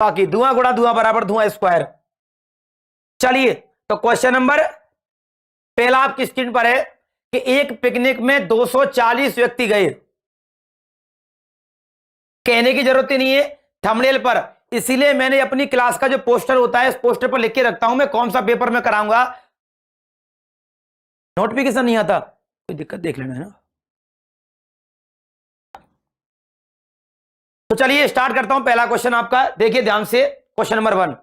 बाकी धुआं गुणा धुआं बराबर धुआं स्क्वायर। चलिए तो क्वेश्चन नंबर पहला आपकी स्क्रीन पर है कि एक पिकनिक में 240 व्यक्ति गए। कहने की जरूरत ही नहीं है थंबनेल पर, इसीलिए मैंने अपनी क्लास का जो पोस्टर होता है इस पोस्टर पर लिख के रखता हूं मैं कौन सा पेपर में कराऊंगा। नोटिफिकेशन नहीं आता, कोई दिक्कत देख लेना है ना। तो चलिए स्टार्ट करता हूं। पहला क्वेश्चन आपका देखिए ध्यान से, क्वेश्चन नंबर 1।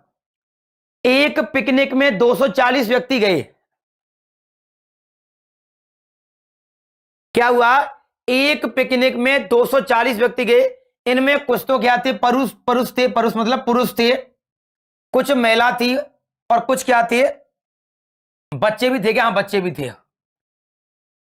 एक पिकनिक में 240 व्यक्ति गए। क्या हुआ? एक पिकनिक में 240 व्यक्ति गए। इनमें कुछ तो क्या थे? पुरुष थे, पुरुष मतलब पुरुष थे, कुछ महिला थी और कुछ क्या थे? बच्चे भी थे। क्या? हाँ, बच्चे भी थे।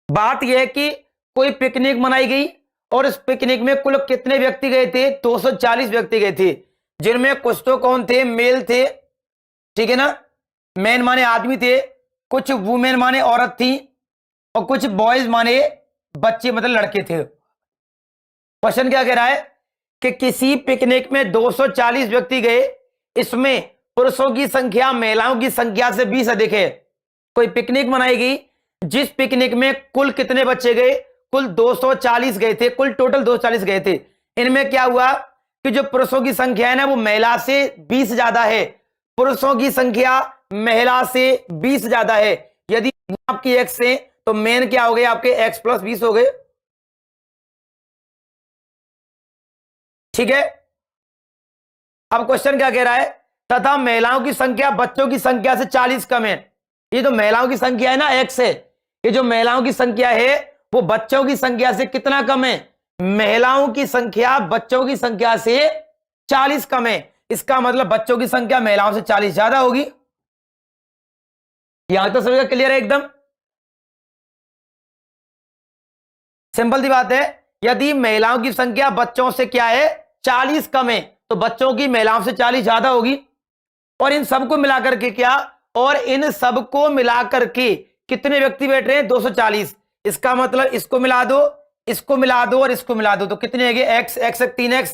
बात यह है कि कोई पिकनिक मनाई गई और इस पिकनिक में कुल कितने व्यक्ति गए थे? 240 व्यक्ति गए थे, जिनमें कुछ तो कौन थे? मेल थे, ठीक है ना, मैन माने आदमी थे, कुछ वुमेन माने औरत थी और कुछ बॉयज माने बच्चे मतलब लड़के थे। क्वेश्चन क्या कह रहा है कि किसी पिकनिक में 240 व्यक्ति गए, इसमें पुरुषों की संख्या महिलाओं की संख्या से 20 अधिक है। कोई पिकनिक मनाई गई जिस पिकनिक में कुल कितने बच्चे गए? कुल 240 गए थे, कुल टोटल 240 गए थे। इनमें क्या हुआ कि जो पुरुषों की संख्या है ना वो महिला से 20 ज्यादा है, पुरुषों की संख्या महिला से 20 ज्यादा है। यदि आपकी x है तो मेन क्या हो गए? आपके x + 20 हो गए, ठीक है। अब क्वेश्चन क्या कह रहा है? तथा महिलाओं की संख्या बच्चों की संख्या से 40 कम है। ये जो महिलाओं की संख्या है ना x है, ये जो महिलाओं की संख्या है वो बच्चों की संख्या से कितना कम है? महिलाओं की संख्या बच्चों की संख्या से 40 कम है। इसका मतलब बच्चों की संख्या महिलाओं से 40 ज्यादा होगी। यहां तो सभी क्लियर है एकदम? सिंपल सी बात है। यदि महिलाओं की संख्या बच्चों से क्या है? 40 कम है, तो बच्चों की महिलाओं से 40 ज्यादा होगी। और इन सबको मिलाकर के क्या? और इन सबको मिलाकर के कितने व्यक्ति बैठ रहे हैं? 240। इसका मतलब इसको मिला दो, इसको मिला दो और इसको मिला दो तो कितने हैं? x x 3x,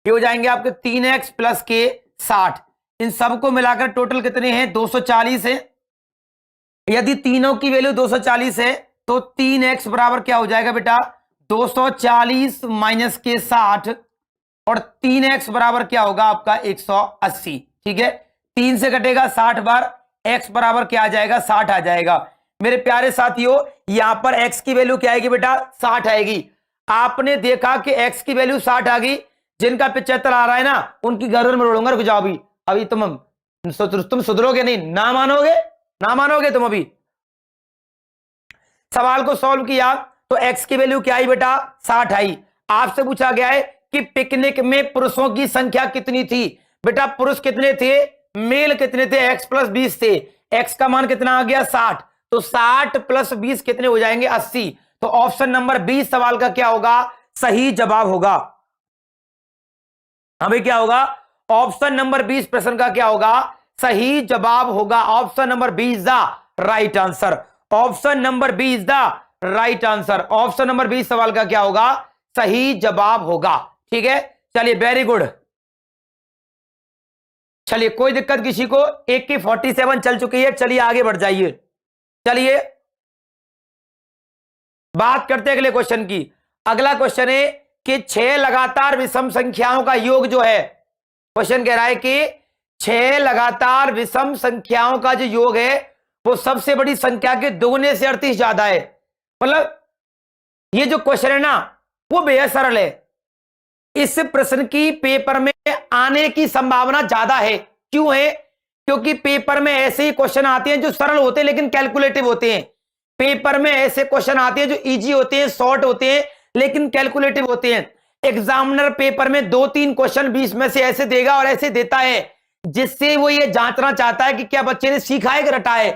ये हो जाएंगे आपके 3x + के 60। इन सबको मिलाकर टोटल कितने हैं? 240 है। यदि तीनों की वैल्यू 240 है तो 3x बराबर क्या हो जाएगा बेटा? 240 - के 60 और 3x बराबर क्या होगा आपका? 180, ठीक है। 3 से कटेगा 60 बार, x बराबर क्या आ जाएगा? 60 आ जाएगा। मेरे प्यारे साथियों यहां पर x की वैल्यू क्या आएगी बेटा? 60 आएगी। आपने देखा कि x की वैल्यू 60 आ गई, जिनका 75 आ रहा है ना उनकी गर्दन में रोड़ूंगा। रुक जाओ, अभी तुम सुधरोगे नहीं, ना मानोगे तुम। अभी सवाल को सॉल्व किया तो x की वैल्यू क्या आई बेटा? 60 आई। आपसे पूछा गया है कि पिकनिक में पुरुषों की संख्या कितनी थी? बेटा पुरुष कितने थे? मेल कितने थे? x + 20 थे। x का मान कितना आ गया? 60। तो 60 + 20 कितने हो जाएंगे? 80। तो ऑप्शन नंबर 20 सवाल का क्या होगा? सही जवाब होगा। हमें क्या होगा? ऑप्शन नंबर 20 प्रश्न का क्या होगा? सही जवाब होगा। Option number 20 the right answer. Option number 20 the right answer. Option number 20 सवाल का क्या होगा? सही जवाब होगा, ठीक है। चलिए वेरी गुड। चलिए कोई दिक्कत किसी को? 1 की 47 चल चुकी है। चलिए आगे बढ़ जाइए। चलिए बात करते हैं अगले क्वेश्चन की। अगला क्वेश्चन है कि 6 लगातार विषम संख्याओं का योग जो है, क्वेश्चन कह रहा है कि 6 लगातार विषम संख्याओं का जो योग है वो सबसे बड़ी संख्या के दोगुने से 38 ज्यादा है। मतलब ये जो क्वेश्चन है ना वो बेहद सरल है। इस प्रश्न की पेपर में आने की संभावना ज्यादा है। क्यों है? क्योंकि पेपर में ऐसे ही क्वेश्चन आते हैं जो सरल होते हैं लेकिन कैलकुलेटिव होते हैं। पेपर में ऐसे क्वेश्चन आते हैं जो इजी होते हैं, शॉर्ट होते हैं लेकिन कैलकुलेटिव होते हैं। एग्जामिनर पेपर में 2-3 क्वेश्चन 20 में से ऐसे देगा और ऐसे देता है जिससे वो ये जांचना चाहता है कि क्या बच्चे ने सीखा है कि रटा है।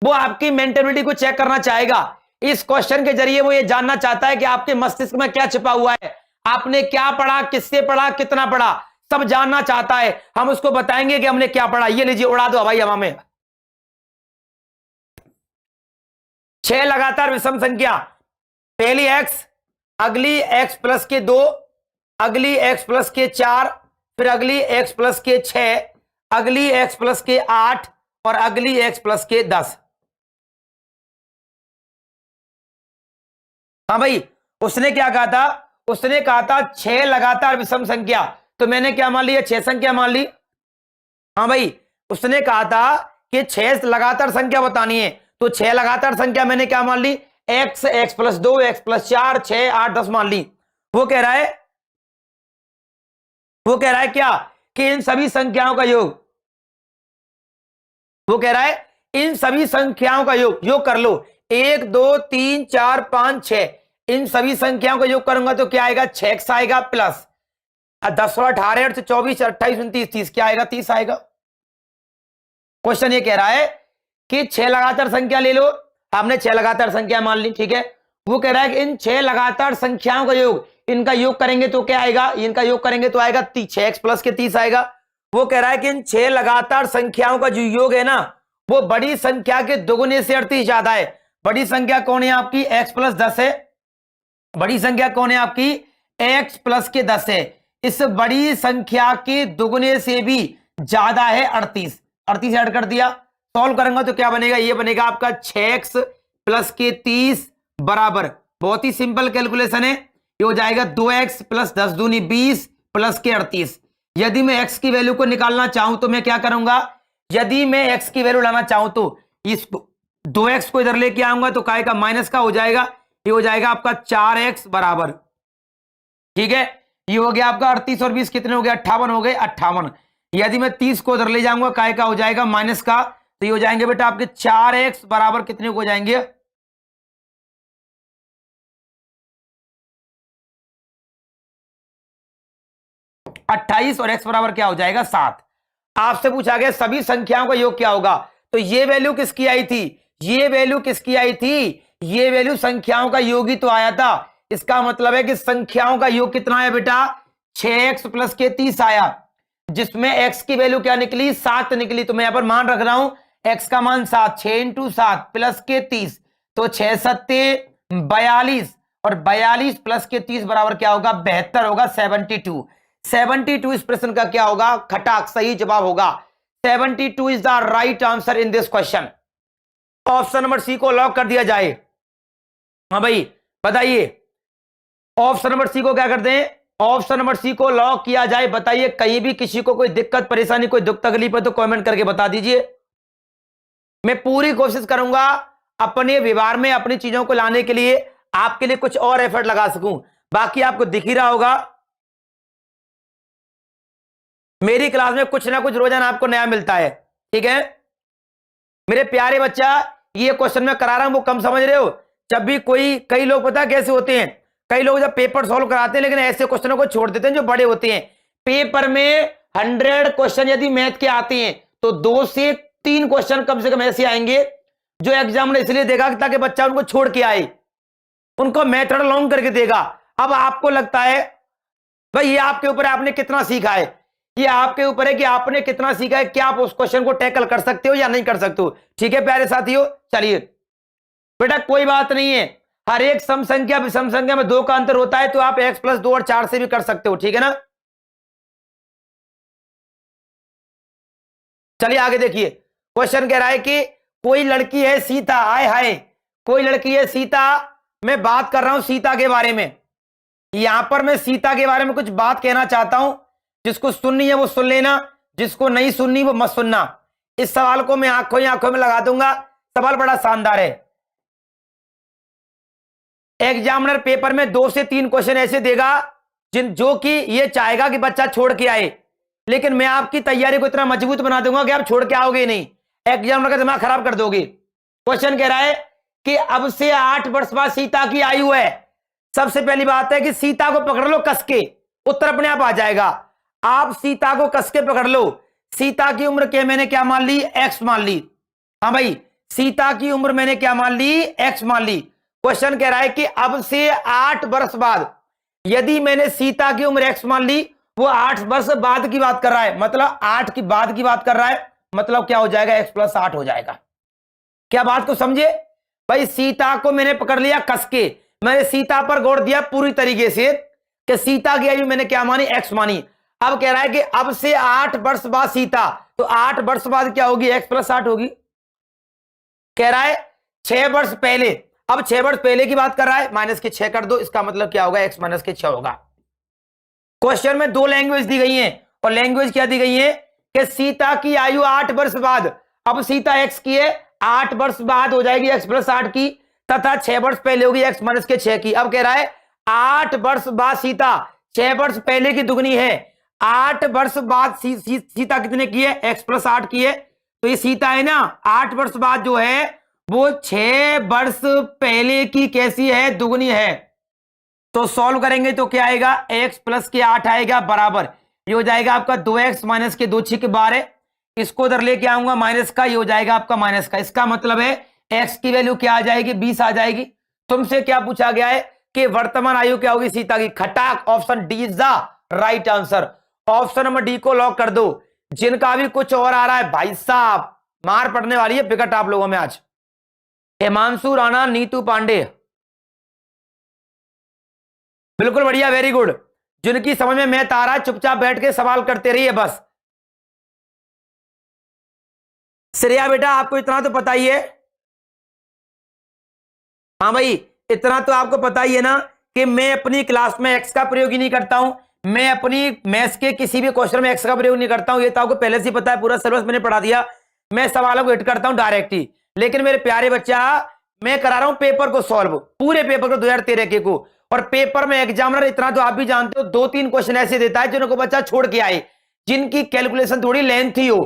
वो आपकी मेंटेलिटी को चेक करना चाहेगा। इस क्वेश्चन के जरिए वो ये जानना चाहता है कि आपके मस्तिष्क में क्या छिपा हुआ है, आपने क्या पढ़ा, किससे पढ़ा, कितना पढ़ा, सब जानना चाहता है। हम उसको बताएंगे कि हमने क्या पढ़ा। ये लीजिए उड़ा दो हवाई हवा में। 6 लगातार विषम संख्या, पहली x, अगली x + के 2, अगली x + के 4, फिर अगली x प्लस के 6, अगली x प्लस के 8 और अगली x प्लस के 10। हाँ भाई, उसने क्या कहा था? उसने कहा था 6 लगातार विषम संख्या, तो मैंने क्या मान लिया? 6 संख्या मान ली। हाँ भाई, उसने कहा था कि 6 लगातार संख्या बतानी है, तो 6 लगातार संख्या मैंने क्या मान ली? x प्लस 2, x प्लस 4, 6, 8, 10 मान ली। वो कह रहा है क्या? कि इन सभी संख्याओं का योग, वो कह रहा है इन सभी संख्याओं का योग कर लो। 1 2 3 4 5 6, इन सभी संख्याओं का योग करूंगा तो क्या आएगा? 6x आएगा प्लस 10 और 18 8 24 28 29 30, क्या आएगा? 30 आएगा। क्वेश्चन ये कह रहा है कि 6 लगातार संख्या ले लो, आपने 6 लगातार संख्या मान ली, ठीक है। वो कह रहा है कि इन 6 लगातार संख्याओं का योग, इनका योग करेंगे तो क्या आएगा? इनका योग करेंगे तो आएगा 6x प्लस के 30 आएगा। वो कह रहा है कि इन 6 लगातार संख्याओं का जो योग है ना, वो बड़ी संख्या के दोगुने से 38 ज्यादा है। बड़ी संख्या कौन है आपकी? x प्लस 10 है। बड़ी संख्या कौन है आपकी? x प्लस के 10 है। इस बड़ी संख्या के दोगुने से भी ज्यादा है 38। 38 ऐड कर दिया, सॉल्व करूंगा तो क्या बनेगा? ये बनेगा आपका 6x प्लस के 30 बराबर, बहुत ही सिंपल कैलकुलेशन है, ये हो जाएगा 2x प्लस 10 दूनी 20 प्लस के 38। यदि मैं x की वैल्यू को निकालना चाहूं तो मैं क्या करूंगा? यदि मैं x की वैल्यू लाना चाहूं तो इसको 2x को इधर लेके आऊंगा तो काय का माइनस का हो जाएगा, ये हो जाएगा आपका 4x बराबर, ठीक है। ये हो गया आपका 38 और 20 कितने हो गए? 58 हो गए, 58। यदि मैं 30 को इधर ले जाऊंगा काय का हो जाएगा? माइनस का, तो ये हो जाएंगे बेटा आपके 4x बराबर कितने हो जाएंगे? 28 और x बराबर क्या हो जाएगा? 7। आपसे पूछा गया सभी संख्याओं का योग क्या होगा, तो ये वैल्यू किसकी आई थी? ये वैल्यू किसकी आई थी? ये वैल्यू संख्याओं का योग ही तो आया था। इसका मतलब है कि संख्याओं का योग कितना आया बेटा? 6x प्लस के 30 आया, जिसमें x की वैल्यू क्या निकली? 7 निकली। तो मैं यहां पर मान रख रहा हूं x का मान 7, 6 इंटू 7 प्लस के 30, तो 6 सत्ते 42 और 42 प्लस के 30 बराबर क्या होगा? 72 होगा, 72। 72 इस प्रश्न का क्या होगा? खटाक सही जवाब होगा। 72 is the right answer in this question. Option number C को लॉक कर दिया जाए। हाँ भाई बताइए, ऑप्शन नंबर सी को क्या करते हैं? ऑप्शन नंबर सी को लॉक किया जाए। बताइए कहीं भी किसी को कोई दिक्कत परेशानी कोई दुख तकलीफ है तो कमेंट करके बता दीजिए। मैं पूरी कोशिश करूंगा अपने व्यवहार में अपनी चीजों को लाने के लिए, आपके लिए कुछ और एफर्ट लगा सकूं। बाकी आपको दिख ही रहा होगा मेरी क्लास में कुछ ना कुछ रोजाना आपको नया मिलता है, ठीक है मेरे प्यारे बच्चा। ये क्वेश्चन मैं करा रहा हूं वो कम समझ रहे हो। जब भी कई लोग पता कैसे होते हैं, कई लोग जब पेपर सॉल्व कराते हैं लेकिन ऐसे क्वेश्चनों को छोड़ देते हैं जो बड़े होते हैं। पेपर में 100 क्वेश्चन यदि मैथ के आते हैं तो 2 से 3 क्वेश्चन कम से कम ऐसे आएंगे जो एग्जामिनर इसलिए देगा ताकि बच्चा उनको छोड़ के आए, उनको मेथड लॉन्ग करके देगा। अब आपको लगता है भाई ये आपके ऊपर है, आपने कितना सीखा है, ये आपके ऊपर है कि आपने कितना सीखा है, क्या आप उस क्वेश्चन को टैकल कर सकते हो या नहीं कर सकते हो। ठीक है प्यारे साथियों, चलिए बेटा कोई बात नहीं है, हर एक सम संख्या विषम संख्या में 2 का अंतर होता है तो आप x प्लस 2 और 4 से भी कर सकते हो, ठीक है ना। चलिए आगे देखिए, क्वेश्चन कह रहा है कि कोई लड़की है सीता, आए हाय कोई लड़की है सीता, मैं बात कर रहा हूं सीता के बारे में। यहां पर मैं सीता के बारे में कुछ बात कहना चाहता हूं, जिसको सुननी है वो सुन लेना, जिसको नहीं सुननी वो मत सुनना। इस सवाल को मैं आंखों ही आंखों में लगा दूंगा, सवाल बड़ा शानदार है। एग्जामिनर पेपर में 2 से 3 क्वेश्चन ऐसे देगा जो कि ये चाहेगा कि बच्चा छोड़ के आए, लेकिन मैं आपकी तैयारी को इतना मजबूत बना दूंगा कि आप छोड़ के आओगे नहीं, एग्जामिनर का दिमाग खराब कर दोगे। क्वेश्चन कह रहा है कि अब से 8 वर्ष बाद सीता की आयु है। सबसे पहली बात है कि सीता को पकड़ लो कस के, उत्तर अपने आप आ जाएगा। आप सीता को कस के पकड़ लो। सीता की उम्र के मैंने क्या मान ली? एक्स मान ली। हाँ भाई सीता की उम्र मैंने क्या मान ली? एक्स मान ली। क्वेश्चन कह रहा है कि अब से 8 वर्ष बाद, यदि मैंने सीता की उम्र एक्स मान ली, वो 8 वर्ष बाद की बात कर रहा है, मतलब 8 की बाद की बात कर रहा है, मतलब क्या हो जाएगा? x प्लस 8 हो जाएगा। क्या बात को समझे भाई? सीता को मैंने पकड़ लिया कस के, मैंने सीता पर गौर दिया पूरी तरीके से कि सीता की आयु मैंने क्या मानी? एक्स मानी। अब कह रहा है कि अब से 8 वर्ष बाद सीता, तो 8 वर्ष बाद क्या होगी, x प्लस 8 होगी। कह रहा है 6 वर्ष पहले, अब 6 वर्ष पहले की बात कर रहा है, माइनस के 6 कर दो, इसका मतलब क्या होगा, x माइनस के 6 होगा। क्वेश्चन में 2 लैंग्वेज दी गई है, और लैंग्वेज क्या दी गई है कि सीता की आयु 8 वर्ष बाद, अब सीता x की है, 8 वर्ष बाद हो जाएगी x प्लस 8 की, तथा 6 वर्ष पहले होगी x माइनस के 6 की। अब कह रहा है 8 वर्ष बाद सीता 6 वर्ष पहले की दुगनी है, 8 वर्ष बाद सीता कितने की है, x प्लस 8 की है। तो ये सीता है ना 8 वर्ष बाद जो है वो 6 वर्ष पहले की कैसी है, दुगनी है। तो सॉल्व करेंगे तो क्या आएगा, x प्लस के 8 आएगा बराबर, ये हो जाएगा आपका 2x माइनस के 2 6 के 12, इसको उधर लेके आऊंगा माइनस का, ये हो जाएगा आपका माइनस का। इसका मतलब है x की वैल्यू क्या आ जाएगी, 20 आ जाएगी। तुमसे क्या पूछा गया है कि वर्तमान आयु क्या होगी सीता की, खटाक option D is the right answer. Option number D को लॉक कर दो। जिनका भी कुछ और आ रहा है भाई साहब, मार पड़ने वाली है विकट आप लोगों में आज। हिमांशु राणा, नीतू पांडे, बिल्कुल बढ़िया, वेरी गुड। जिनकी समझ में मैथ आ रहा है चुपचाप बैठ के सवाल करते रहिए बस। श्रेया बेटा आपको इतना तो पता ही है, हाँ भाई इतना तो आपको पता ही है ना कि मैं अपनी क्लास में एक्स का प्रयोग ही नहीं करता हूं, मैं अपनी मैथ्स के किसी भी क्वेश्चन में एक्स का प्रयोग नहीं करता हूं, ये तो आपको पहले से ही पता है, पूरा सिलेबस मैंने पढ़ा दिया। मैं सवालों को हिट करता हूं डायरेक्ट ही। लेकिन मेरे प्यारे बच्चा, मैं करा रहा हूं पेपर को सॉल्व, पूरे पेपर को 2013 के को, और पेपर में एग्जामिनर इतना तो आप भी जानते हो 2-3 क्वेश्चन ऐसे देता है जिनको बच्चा छोड़ के आए, जिनकी कैलकुलेशन थोड़ी लेंथी हो।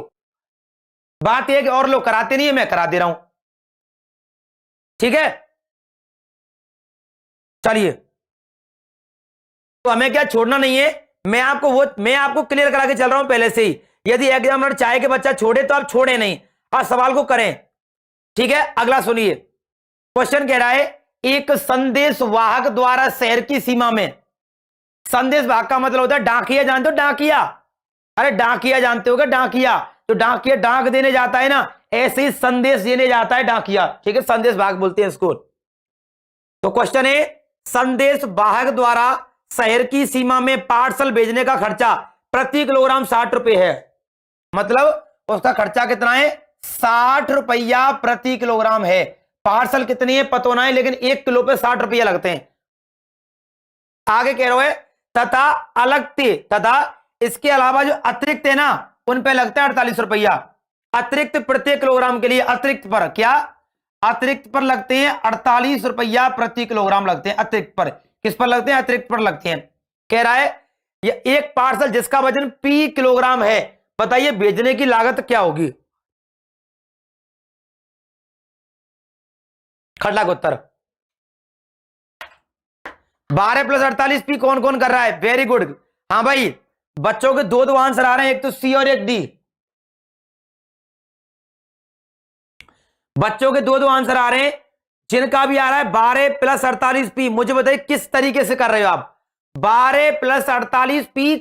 बात यह कि और लोग कराते नहीं है, मैं करा दे रहा हूं, ठीक है। चलिए, तो हमें क्या छोड़ना नहीं है, मैं आपको क्लियर करा के चल रहा हूं पहले से ही। यदि एग्जामिनर चाहे कि बच्चा छोड़े तो आप छोड़े नहीं, आप सवाल को करें, ठीक है। अगला सुनिए, क्वेश्चन कह रहा है एक संदेश वाहक द्वारा शहर की सीमा में, संदेश वाहक का मतलब होता है डाकिया, जानते हो डाकिया, अरे डाकिया जानते हो क्या, डाकिया, तो डाकिया डाक देने जाता है ना, ऐसे ही संदेश देने जाता है डाकिया, ठीक है, संदेश वाहक बोलते हैं इसको। तो क्वेश्चन है संदेश वाहक द्वारा शहर की सीमा में पार्सल भेजने का खर्चा प्रति किलोग्राम 60 रुपए है, मतलब उसका खर्चा कितना है, 60 रुपया प्रति किलोग्राम है। पार्सल कितनी है पता ना है, लेकिन 1 किलो पे 60 रुपया लगते हैं। आगे कह रहे हो तथा तथा इसके अलावा जो अतिरिक्त है ना उन पे लगता है 48 रुपया अतिरिक्त प्रत्येक किलोग्राम के लिए। अतिरिक्त पर क्या, अतिरिक्त पर लगते हैं 48 रुपया प्रति किलोग्राम लगते हैं। अतिरिक्त पर किस पर लगते हैं, अतिरिक्त पर लगते हैं। कह रहा है ये एक पार्सल जिसका वजन p किलोग्राम है, बताइए भेजने की लागत क्या होगी। खटला का उत्तर 12 + 48 p कौन कौन कर रहा है, वेरी गुड। हाँ भाई बच्चों के दो आंसर आ रहे हैं, एक तो सी और एक डी। बच्चों के दो आंसर आ रहे हैं, जिनका भी आ रहा है 12 + 48 p, मुझे बताइए किस तरीके से कर रहे हो आप। 12 + 48 p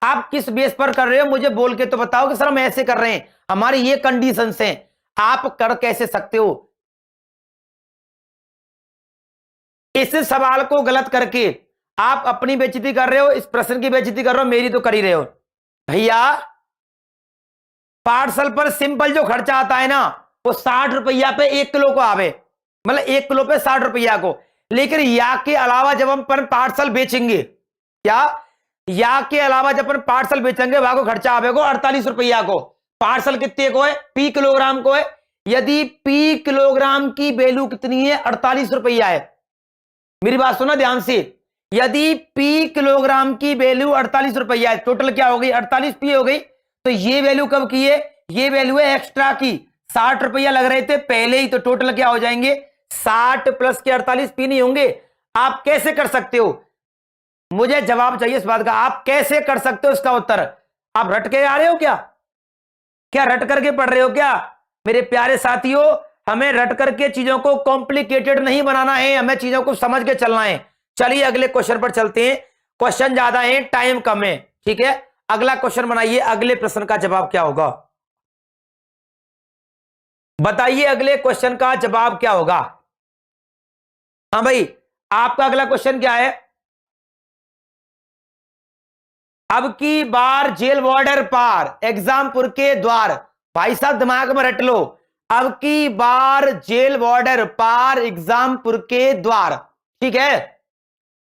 आप किस बेस पर कर रहे हो, मुझे बोल के तो बताओ कि सर हम ऐसे कर रहे हैं, हमारी ये कंडीशंस हैं, आप कर कैसे सकते हो। इस सवाल को गलत करके आप अपनी बेइज्जती कर रहे हो, इस प्रश्न की बेइज्जती कर रहे हो, मेरी तो कर ही रहे हो। भैया पार्सल पर सिंपल जो खर्चा आता है ना वो 60 रुपया पे 1 किलो को आवे, मतलब 1 किलो पे 60 रुपया को। लेकिन या के अलावा जब हम पर पार्सल बेचेंगे, क्या या के अलावा जब अपन पार्सल बेचेंगे वहां को खर्चा आवेगा 48 रुपया को। पार्सल कितने को है, p किलोग्राम को है। यदि p किलोग्राम की वैल्यू कितनी है, 48 रुपया है। मेरी बात सुना ध्यान से, यदि p किलोग्राम की वैल्यू 48 रुपया है, टोटल क्या हो गई 48 p हो गई। तो ये वैल्यू कब की है, ये वैल्यू है एक्स्ट्रा की, 60 रुपया लग रहे थे पहले ही, तो टोटल क्या हो जाएंगे 60 + के 48 p नहीं होंगे। आप कैसे कर सकते हो, मुझे जवाब चाहिए इस बात का, आप कैसे कर सकते हो इसका उत्तर। आप रट के आ रहे हो क्या, क्या रट करके पढ़ रहे हो क्या। मेरे प्यारे साथियों, हमें रट करके चीजों को कॉम्प्लिकेटेड नहीं बनाना है, हमें चीजों को समझ के चलना है। चलिए अगले क्वेश्चन पर चलते हैं, क्वेश्चन ज्यादा है टाइम कम है, ठीक है। अगला क्वेश्चन बनाइए, अगले प्रश्न का जवाब क्या होगा, बताइए अगले क्वेश्चन का जवाब क्या होगा। हाँ भाई आपका अगला क्वेश्चन क्या है, अब की बार जेल बॉर्डर पार, एग्जामपुर के द्वार। भाई साहब दिमाग में रट लो, अब की बार जेल बॉर्डर पार, एग्जामपुर के द्वार। ठीक है।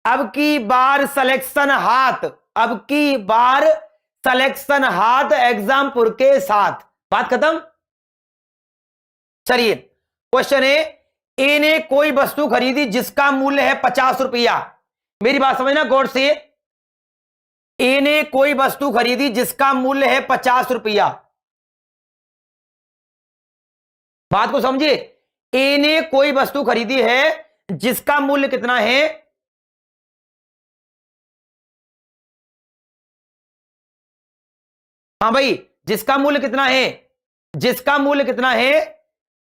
अब की बार सिलेक्शन हाथ, अब की बार सिलेक्शन हाथ, एग्जामपुर के साथ। बात खत्म। चलिए क्वेश्चन है, ए ने कोई वस्तु खरीदी जिसका मूल्य है 50 रुपया। मेरी बात समझना गौर से। ए ने कोई वस्तु खरीदी जिसका मूल्य है 50 रुपया। बात को समझिए, ए ने कोई वस्तु खरीदी है जिसका मूल्य कितना है? हाँ भाई, जिसका मूल्य कितना है? जिसका मूल्य कितना है?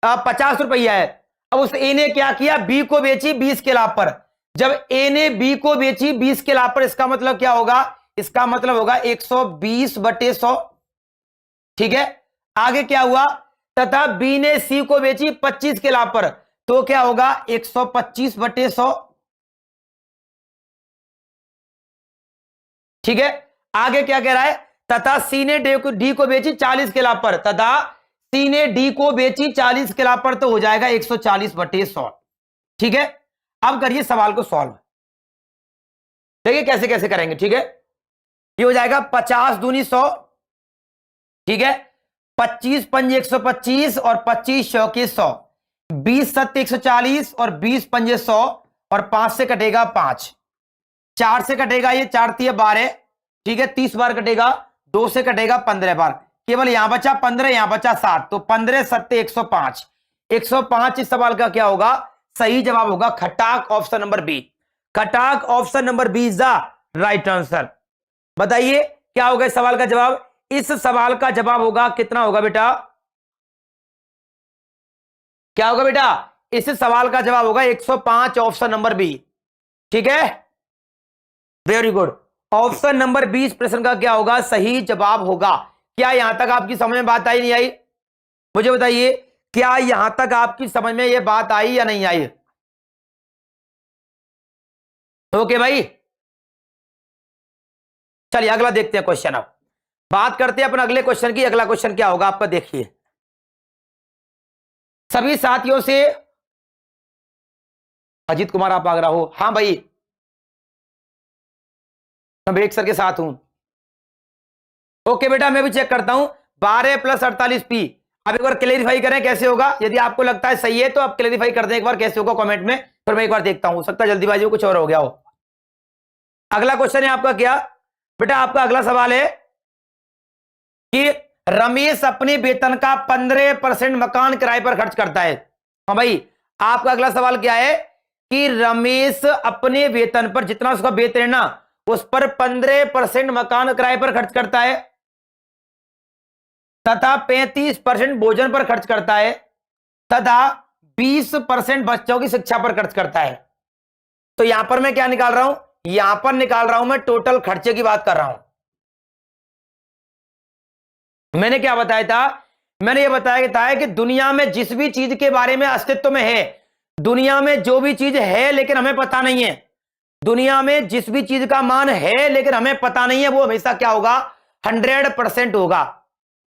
50 रुपया है। अब उस ए ने क्या किया? बी को बेची 20 के लाभ पर। जब ए ने बी को बेची 20 के लाभ पर, इसका मतलब क्या होगा? इसका मतलब होगा 120/100। ठीक है। आगे क्या हुआ? तथा बी ने सी को बेची 25 के लाभ पर, तो क्या होगा? 125/100। ठीक है। आगे क्या कह रहा है? तथा सी ने डी को बेची 40 के लाभ पर, तथा सी ने डी को बेची 40 के लाभ पर, तो हो जाएगा 140/100। ठीक है। अब करिए सवाल को सॉल्व। देखिए कैसे कैसे करेंगे। ठीक है। ये हो जाएगा 50 दूनी 100। ठीक है। 25 पंजे 125 और 25 चौके 100, 20 सत्ते 140 और 20 पंजे 100 और 5 से कटेगा 5, 4 से कटेगा ये 4 तिये 12। ठीक है। 30 बार कटेगा, 2 से कटेगा 15 बार, केवल यहां बचा 15, यहां बचा 7, तो 15 सत्ते 105। 105 इस सवाल का क्या होगा? सही जवाब होगा खटाक, ऑप्शन नंबर बी। खटाक option number B is the right answer. बताइए क्या होगा इस सवाल का जवाब? इस सवाल का जवाब होगा कितना होगा बेटा? क्या होगा बेटा? इस सवाल का जवाब होगा 105, ऑप्शन नंबर बी। ठीक है। Very good. ऑप्शन नंबर 20 प्रश्न का क्या होगा? सही जवाब होगा। क्या यहां तक आपकी समझ में बात आई नहीं आई? मुझे बताइए, क्या यहां तक आपकी समझ में यह बात आई या नहीं आई? ओके भाई, चलिए अगला देखते हैं क्वेश्चन। अब बात करते हैं अपन अगले क्वेश्चन की। अगला क्वेश्चन क्या होगा आपका? देखिए, सभी साथियों से। अजीत कुमार आप आगरा हो? हाँ भाई, मैं बेग सर के साथ हूं। ओके बेटा, मैं भी चेक करता हूं। 12 + 48p। अब एक बार क्लेरिफाई करें कैसे होगा। यदि आपको लगता है सही है तो आप क्लेरिफाई कर दें एक बार कैसे होगा कमेंट में, फिर मैं एक बार देखता हूं, हो सकता है जल्दीबाजी में कुछ और हो गया हो। अगला क्वेश्चन है आपका क्या बेटा? आपका अगला सवाल है कि रमेश अपने वेतन का 15% मकान किराए पर खर्च करता है। हाँ भाई, आपका अगला सवाल क्या है कि रमेश अपने वेतन पर, जितना उसका वेतन है ना, उस पर 15% मकान किराए पर खर्च करता है, तथा 35% भोजन पर खर्च करता है, तथा 20% बच्चों की शिक्षा पर खर्च करता है। तो यहां पर मैं क्या निकाल रहा हूं? यहां पर निकाल रहा हूं मैं टोटल खर्चे की बात कर रहा हूं। मैंने क्या बताया था? मैंने यह बताया था कि दुनिया में जिस भी चीज के बारे में अस्तित्व में है, दुनिया में जो भी चीज है लेकिन हमें पता नहीं है, दुनिया में जिस भी चीज का मान है लेकिन हमें पता नहीं है, वो हमेशा क्या होगा? 100% होगा।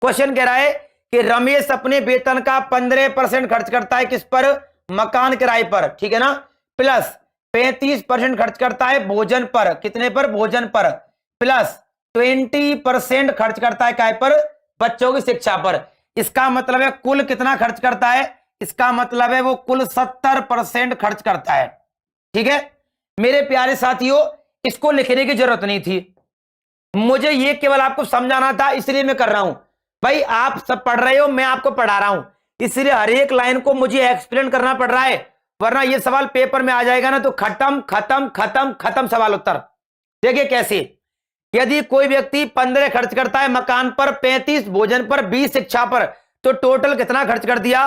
क्वेश्चन कह रहा है कि रमेश अपने वेतन का 15% खर्च करता है किस पर? मकान किराए पर। ठीक है ना। प्लस 35% खर्च करता है भोजन पर। कितने पर? भोजन पर। प्लस 20% खर्च करता है काय पर? बच्चों की शिक्षा पर। इसका मतलब है कुल कितना खर्च करता है? इसका मतलब है वो कुल 70% खर्च करता है। ठीक है मेरे प्यारे साथियों, इसको लिखने की जरूरत नहीं थी, मुझे ये केवल आपको समझाना था, इसलिए मैं कर रहा हूं। भाई आप सब पढ़ रहे हो, मैं आपको पढ़ा रहा हूं, इसलिए हर एक लाइन को मुझे एक्सप्लेन करना पड़ रहा है, वरना ये सवाल पेपर में आ जाएगा ना तो खत्म खत्म खत्म खत्म सवाल उत्तर। देखिए कैसे, यदि कोई व्यक्ति 15 खर्च करता है मकान पर, 35 भोजन पर, 20 शिक्षा पर, तो टोटल कितना खर्च कर दिया?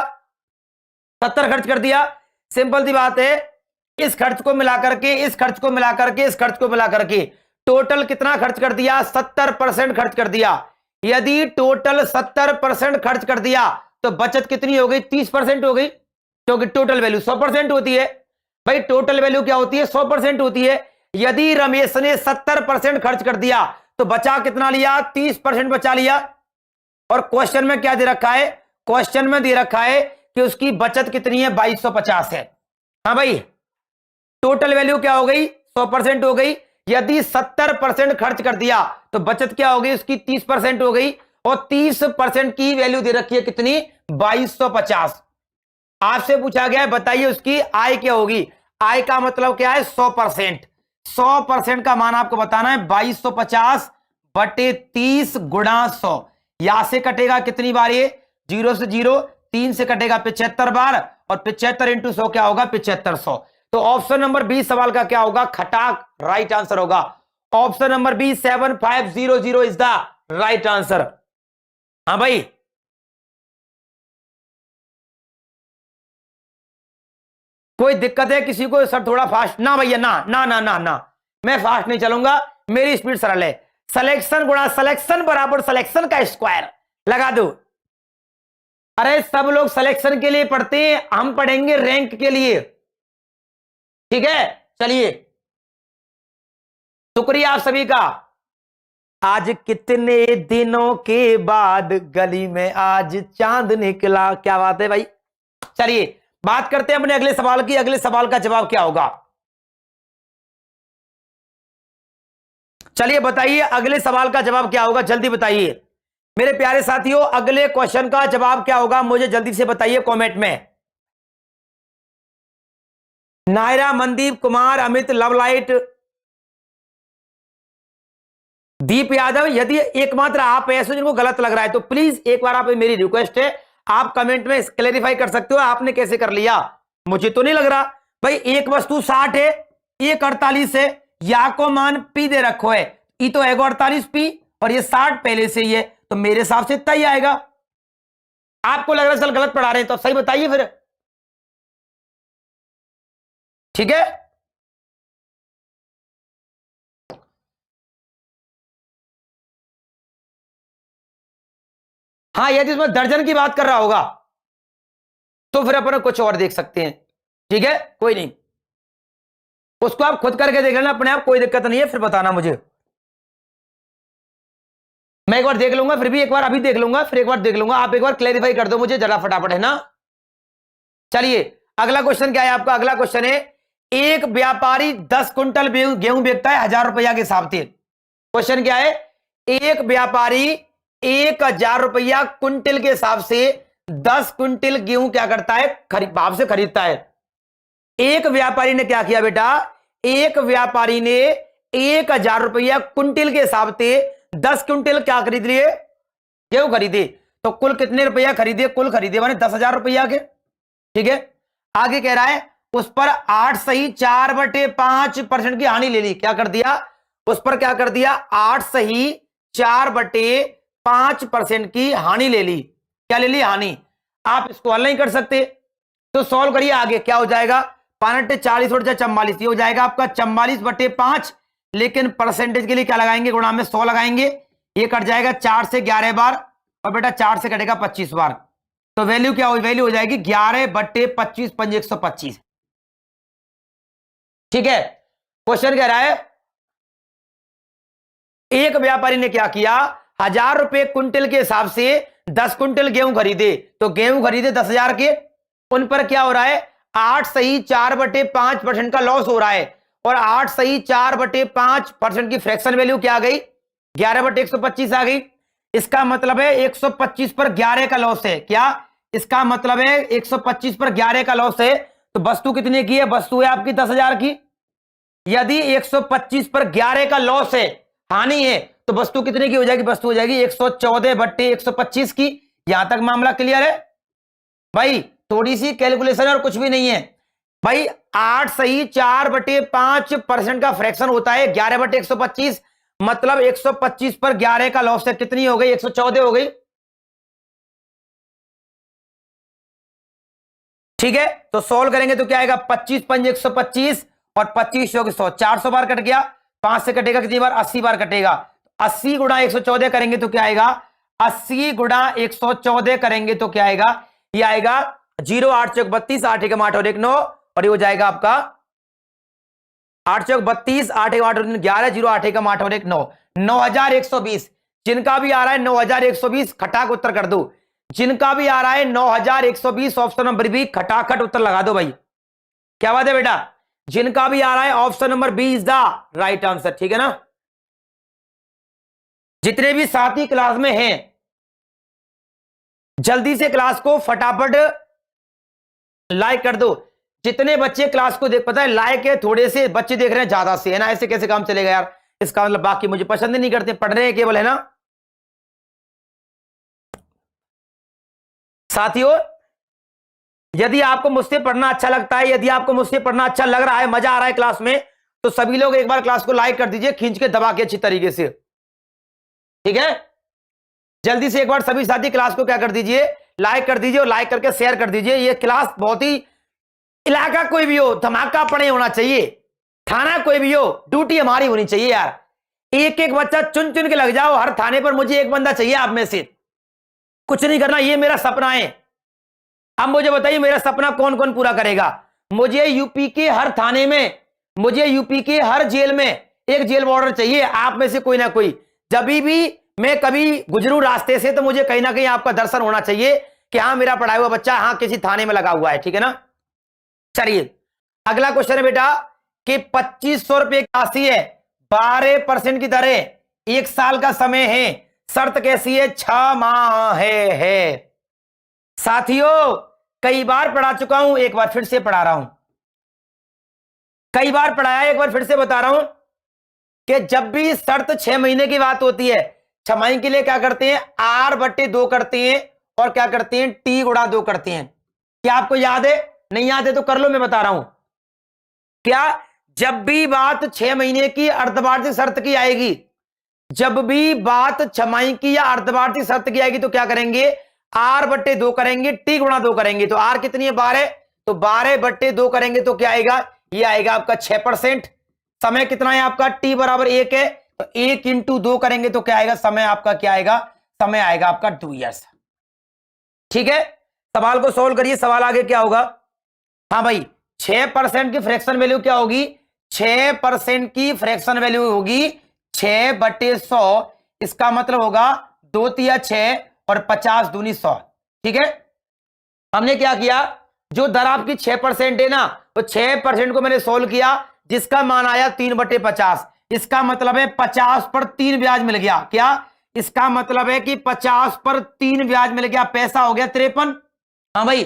70 खर्च कर दिया। सिंपल सी बात है, इस खर्च को मिलाकर के, इस खर्च को मिलाकर के, इस खर्च को मिलाकर के टोटल कितना खर्च कर दिया? 70% खर्च कर दिया। यदि टोटल 70% खर्च कर दिया तो बचत कितनी हो गई? 30% हो गई, क्योंकि टोटल वैल्यू 100% होती है। भाई टोटल वैल्यू क्या होती है? 100% होती है। यदि रमेश ने 70% खर्च कर दिया तो बचा कितना लिया, 30% बचा लिया। और क्वेश्चन में क्या दे रखा है, क्वेश्चन में दे रखा है कि उसकी बचत कितनी है, 2250 है। हाँ भाई, टोटल वैल्यू क्या हो गई, 100% हो गई। यदि 70% खर्च कर दिया तो बचत क्या हो गई उसकी, 30% हो गई। और 30% की वैल्यू दे रखी है कितनी, 2250। आपसे पूछा गया है बताइए उसकी आय क्या होगी। आय का मतलब क्या है, 100%। 100% का मान आपको बताना है 2250 बटे 30 गुणा 100। यहां से कटेगा कितनी बार, ये 0 से 0, 3 से कटेगा 75 बार, और 75 इंटू 100 क्या होगा, 7500। तो ऑप्शन नंबर बी सवाल का क्या होगा, खटाक राइट आंसर होगा। Option number B 7500 is the right answer. हाँ भाई, कोई दिक्कत है किसी को, सर थोड़ा फास्ट ना भैया, ना ना ना ना ना, मैं फास्ट नहीं चलूंगा, मेरी स्पीड सरल है। सिलेक्शन गुणा सिलेक्शन बराबर सिलेक्शन का स्क्वायर लगा दो। अरे सब लोग सिलेक्शन के लिए पढ़ते हैं, हम पढ़ेंगे रैंक के लिए, ठीक है। चलिए, शुक्रिया आप सभी का। आज कितने दिनों के बाद गली में आज चांद निकला, क्या बात है भाई। चलिए बात करते हैं अपने अगले सवाल की। अगले सवाल का जवाब क्या होगा, चलिए बताइए अगले सवाल का जवाब क्या होगा, जल्दी बताइए मेरे प्यारे साथियों। अगले क्वेश्चन का जवाब क्या होगा मुझे जल्दी से बताइए कमेंट में। नायरा, मनदीप, कुमार, अमित, लवलाइट, दीप यादव, यदि एकमात्र आप ऐसे जिनको गलत लग रहा है तो प्लीज एक बार आप, मेरी रिक्वेस्ट है आप कमेंट में क्लेरिफाई कर सकते हो आपने कैसे कर लिया। मुझे तो नहीं लग रहा भाई, एक वस्तु 60 है, एक 48 है, या को मान पी दे रखो है, ई तो है 48 पी, और ये 60 पहले से ही है, तो मेरे हिसाब से इतना ही आएगा। आपको लग रहा है चल गलत पढ़ा रहे हैं तो सही बताइए फिर, ठीक है। हाँ, यदि इसमें दर्जन की बात कर रहा होगा तो फिर अपन कुछ और देख सकते हैं, ठीक है, कोई नहीं, उसको आप खुद करके देख लेना अपने आप, कोई दिक्कत नहीं है, फिर बताना मुझे। मैं एक बार देख लूंगा, फिर भी एक बार अभी देख लूंगा, फिर एक बार देख लूंगा, आप एक बार क्लैरिफाई कर दो मुझे जरा फटाफट, है ना। चलिए अगला क्वेश्चन क्या है आपका, अगला क्वेश्चन है एक व्यापारी 10 कुंटल गेहूं बेचता है 1000 रुपया के हिसाब से। क्वेश्चन क्या है, एक व्यापारी 1000 रुपया कुंटल के हिसाब से 10 कुंटल गेहूं क्या करता है, भाव से खरीदता है। एक व्यापारी ने क्या किया बेटा, एक व्यापारी ने 1000 रुपया कुंटल के हिसाब से 10 कुंटल क्या खरीद लिए, गेहूं खरीदे। तो कुल कितने रुपया खरीदे, कुल खरीदे माने 10,000 रुपया के, ठीक है। आगे कह रहा है उस पर 8 सही 4/5% की हानि ले ली, क्या कर दिया उस पर, क्या कर दिया 8 सही 4/5% की हानि ले ली, क्या ले ली, हानि। आप इसको हल नहीं कर सकते तो सॉल्व करिए, आगे क्या हो जाएगा, 5/40 और 44, ये हो जाएगा आपका 44/5, लेकिन परसेंटेज के लिए क्या लगाएंगे, गुणा में 100 लगाएंगे, ये कट जाएगा 4 से 11 बार, और बेटा 4 से कटेगा 25 बार, तो वैल्यू क्या हो, वैल्यू हो जाएगी 11/25 पंजे 125, ठीक है। क्वेश्चन कह रहा है एक व्यापारी ने क्या किया, 1000 रुपए कुंटल के हिसाब से 10 कुंटल गेहूं खरीदे, तो गेहूं खरीदे 10,000 के, उन पर क्या हो रहा है 8 सही 4/5% का लॉस हो रहा है, और 8 सही 4/5% की फ्रैक्शन वैल्यू क्या आ गई, 11/125 आ गई। इसका मतलब है 125 पर 11 का लॉस है, क्या इसका मतलब है 125 पर 11 का लॉस है, तो वस्तु कितने की है, वस्तु है आपकी 10,000 की। यदि 125 पर 11 का लॉस है, हानि है, तो वस्तु कितने की हो जाएगी, वस्तु हो जाएगी 114/125 की। यहां तक मामला क्लियर है भाई, थोड़ी सी कैलकुलेशन और कुछ भी नहीं है भाई। 8 सही 4/5% का फ्रैक्शन होता है 11/125, मतलब 125 पर 11 का लॉस है, कितनी हो गई 114 हो गई, ठीक है। तो सॉल्व करेंगे तो क्या आएगा, 25 पंजे 125 और 25 होगी 100, 400 बार कट गया, 5 से कटेगा कितनी बार, 80 बार कटेगा, 80 गुणा 114 करेंगे तो क्या आएगा, 80 गुणा 114 करेंगे तो क्या आएगा, ये आएगा 0 8 चौक 32, 8 1 8 और 1 9, और ये हो जाएगा आपका 8 चौक 32, 8 8 11, 0 8 1 8 और 1 9, 9120। जिनका भी आ रहा है 9120 खटाक उत्तर कर दो। जिनका भी आ रहा है 9120 ऑप्शन नंबर बी खटाखट उत्तर लगा दो भाई। क्या बात है बेटा? जिनका भी आ रहा है option number B is the right answer. ठीक है ना? जितने भी साथी क्लास में हैं जल्दी से क्लास को फटाफट लाइक कर दो। जितने बच्चे क्लास को देख, पता है लाइक है थोड़े से बच्चे देख रहे हैं ज्यादा से, है ना? ऐसे कैसे काम चलेगा यार? इसका मतलब बाकी मुझे पसंद नहीं करते, पढ़ रहे हैं केवल, है ना साथियों? यदि आपको मुझसे पढ़ना अच्छा लगता है, यदि आपको मुझसे पढ़ना अच्छा लग रहा है, मजा आ रहा है क्लास में, तो सभी लोग एक बार क्लास को लाइक कर दीजिए, खींच के दबा के अच्छी तरीके से। ठीक है? जल्दी से एक बार सभी साथी क्लास को क्या कर दीजिए, लाइक कर दीजिए, और लाइक करके शेयर कर दीजिए। ये क्लास बहुत ही, इलाका कोई भी हो, धमाका पड़े होना चाहिए, थाना कोई भी हो, ड्यूटी हमारी होनी चाहिए यार। एक एक बच्चा चुन चुन के लग जाओ, हर थाने पर मुझे एक बंदा चाहिए आप में से। कुछ नहीं करना, ये मेरा सपना है। अब मुझे बताइए मेरा सपना कौन कौन पूरा करेगा? मुझे यूपी के हर थाने में, मुझे यूपी के हर जेल में एक जेल वार्डर चाहिए, आप में से कोई ना कोई। जब भी मैं कभी गुजरूं रास्ते से तो मुझे कहीं ना कहीं आपका दर्शन होना चाहिए कि हाँ मेरा पढ़ाया हुआ बच्चा हाँ किसी थाने में लगा हुआ है। ठीक है ना? चलिए अगला क्वेश्चन है बेटा कि 2500 रुपए की राशि है, 12% की दर है, 1 साल का समय है, शर्त कैसी है? 6 माह है। साथियों कई बार पढ़ा चुका हूं, एक बार फिर से पढ़ा रहा हूं, कई बार पढ़ाया, एक बार फिर से बता रहा हूं कि जब भी शर्त 6 महीने की बात होती है, 6 महीने के लिए क्या करते हैं? R/2 करते हैं, और क्या करते हैं? T/2 करते हैं। क्या आपको याद है? नहीं याद है तो कर लो, मैं बता रहा हूं। क्या जब भी बात 6 महीने की अर्धवार्षिक शर्त की आएगी, जब भी बात 6 महीने की या अर्धवार्षिक शर्त की आएगी तो क्या करेंगे? R/2 करेंगे, T/2 करेंगे। तो R कितनी है? 12, तो 12/2 करेंगे तो क्या आएगा? ये आएगा आपका 6%। समय कितना है आपका? T बराबर 1 है, तो 1 × 2 करेंगे तो क्या आएगा? समय आपका क्या आएगा? समय आएगा आपका 2 ईयर्स। ठीक है? सवाल को सोल्व करिए, सवाल आगे क्या होगा? हाँ भाई 6% की फ्रैक्शन वैल्यू क्या होगी? 6% की फ्रैक्शन वैल्यू होगी 6/100। इसका मतलब होगा 2 तिया 6 और 50 दूनी 100। ठीक है? हमने क्या किया, जो दर आपकी 6% है ना, तो 6% को मैंने सोल्व किया, जिसका मान आया 3/50। इसका मतलब है 50 पर 3 ब्याज मिल गया। क्या? इसका मतलब है कि 50 पर 3 ब्याज मिल गया, पैसा हो गया 53। हाँ भाई,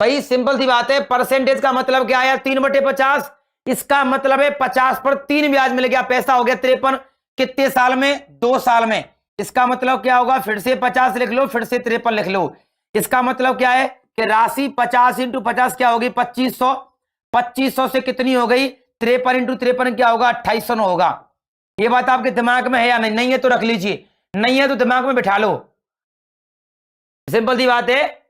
भाई सिंपल सी बात है, परसेंटेज का मतलब क्या आया? 3/50। इसका मतलब है 50 पर 3 ब्याज मिल गया, पैसा हो गया 53। कितने साल में? 2 साल में। इसका मतलब क्या होगा? फिर से 50 लिख लो, फिर से 53 लिख लो। इसका मतलब क्या है कि राशि 50 × 50 क्या होगी? 2500। 2500 से कितनी हो गई? 53 × 53 क्या होगा? 2800 होगा। ये बात आपके दिमाग में है या नहीं? नहीं है तो रख लीजिए, नहीं है तो दिमाग में बिठा लो। सिंपल सी बात है,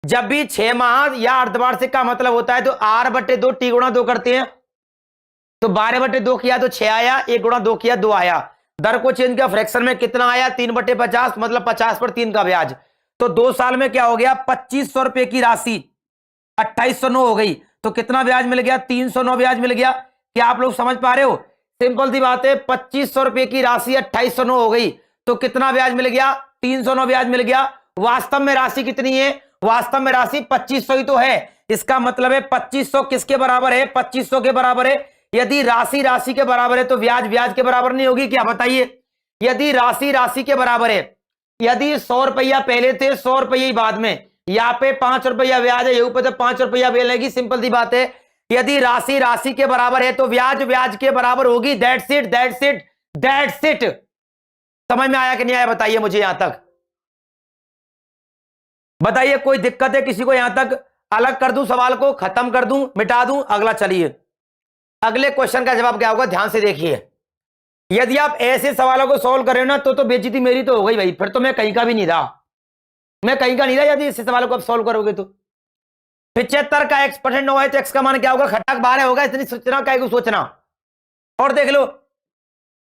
जब भी 6 माह या अर्धवार्षिक का मतलब होता है तो R/2 T/2 करते हैं। तो 12/2 किया तो 6 आया, 1 × 2 किया 2 आया। दर को चेंज किया, फ्रैक्शन में कितना आया? 3/50, मतलब 50 पर 3 का ब्याज। तो 2 साल में क्या हो गया? 2500 रुपए की राशि 2809 हो गई, तो कितना ब्याज मिल गया? 309 ब्याज मिल गया। क्या आप लोग समझ पा रहे हो? सिंपल सी बात है, 2500 रुपए की राशि 2809 हो गई, तो कितना ब्याज मिल गया? 309 ब्याज मिल गया। वास्तव में राशि कितनी है? वास्तव में राशि 2500 ही तो है। इसका मतलब है 2500 किसके बराबर है? 2500 के बराबर है। यदि राशि राशि के बराबर है तो ब्याज ब्याज के बराबर नहीं होगी क्या? बताइए। यदि राशि राशि के बराबर है, यदि 100 रुपया पहले थे, 100 रुपये बाद में, यहाँ पे 5 रुपया ब्याज है, ऊपर तो 5 रुपया मिलेगी। सिंपल सी बात है, यदि राशि राशि के बराबर है तो ब्याज ब्याज के बराबर होगी। That's it, that's it, that's it. समझ में आया कि नहीं आया? बताइए मुझे यहां तक, बताइए कोई दिक्कत है किसी को? यहां तक अलग कर दूं, सवाल को खत्म कर दूं, मिटा दूं? अगला चलिए, अगले क्वेश्चन का जवाब क्या होगा? ध्यान से देखिए। यदि आप ऐसे सवालों को सॉल्व कर रहे हो ना तो बेइज्जती मेरी तो हो गई भाई, फिर तो मैं कहीं का भी नहीं रहा, मैं कहीं का नहीं रहा। यदि ऐसे सवालों को आप सॉल्व करोगे तो 75 का x% है तो x का मान क्या होगा? खटाक 12 होगा। इतनी सोचना क्या सोचना। और देख लो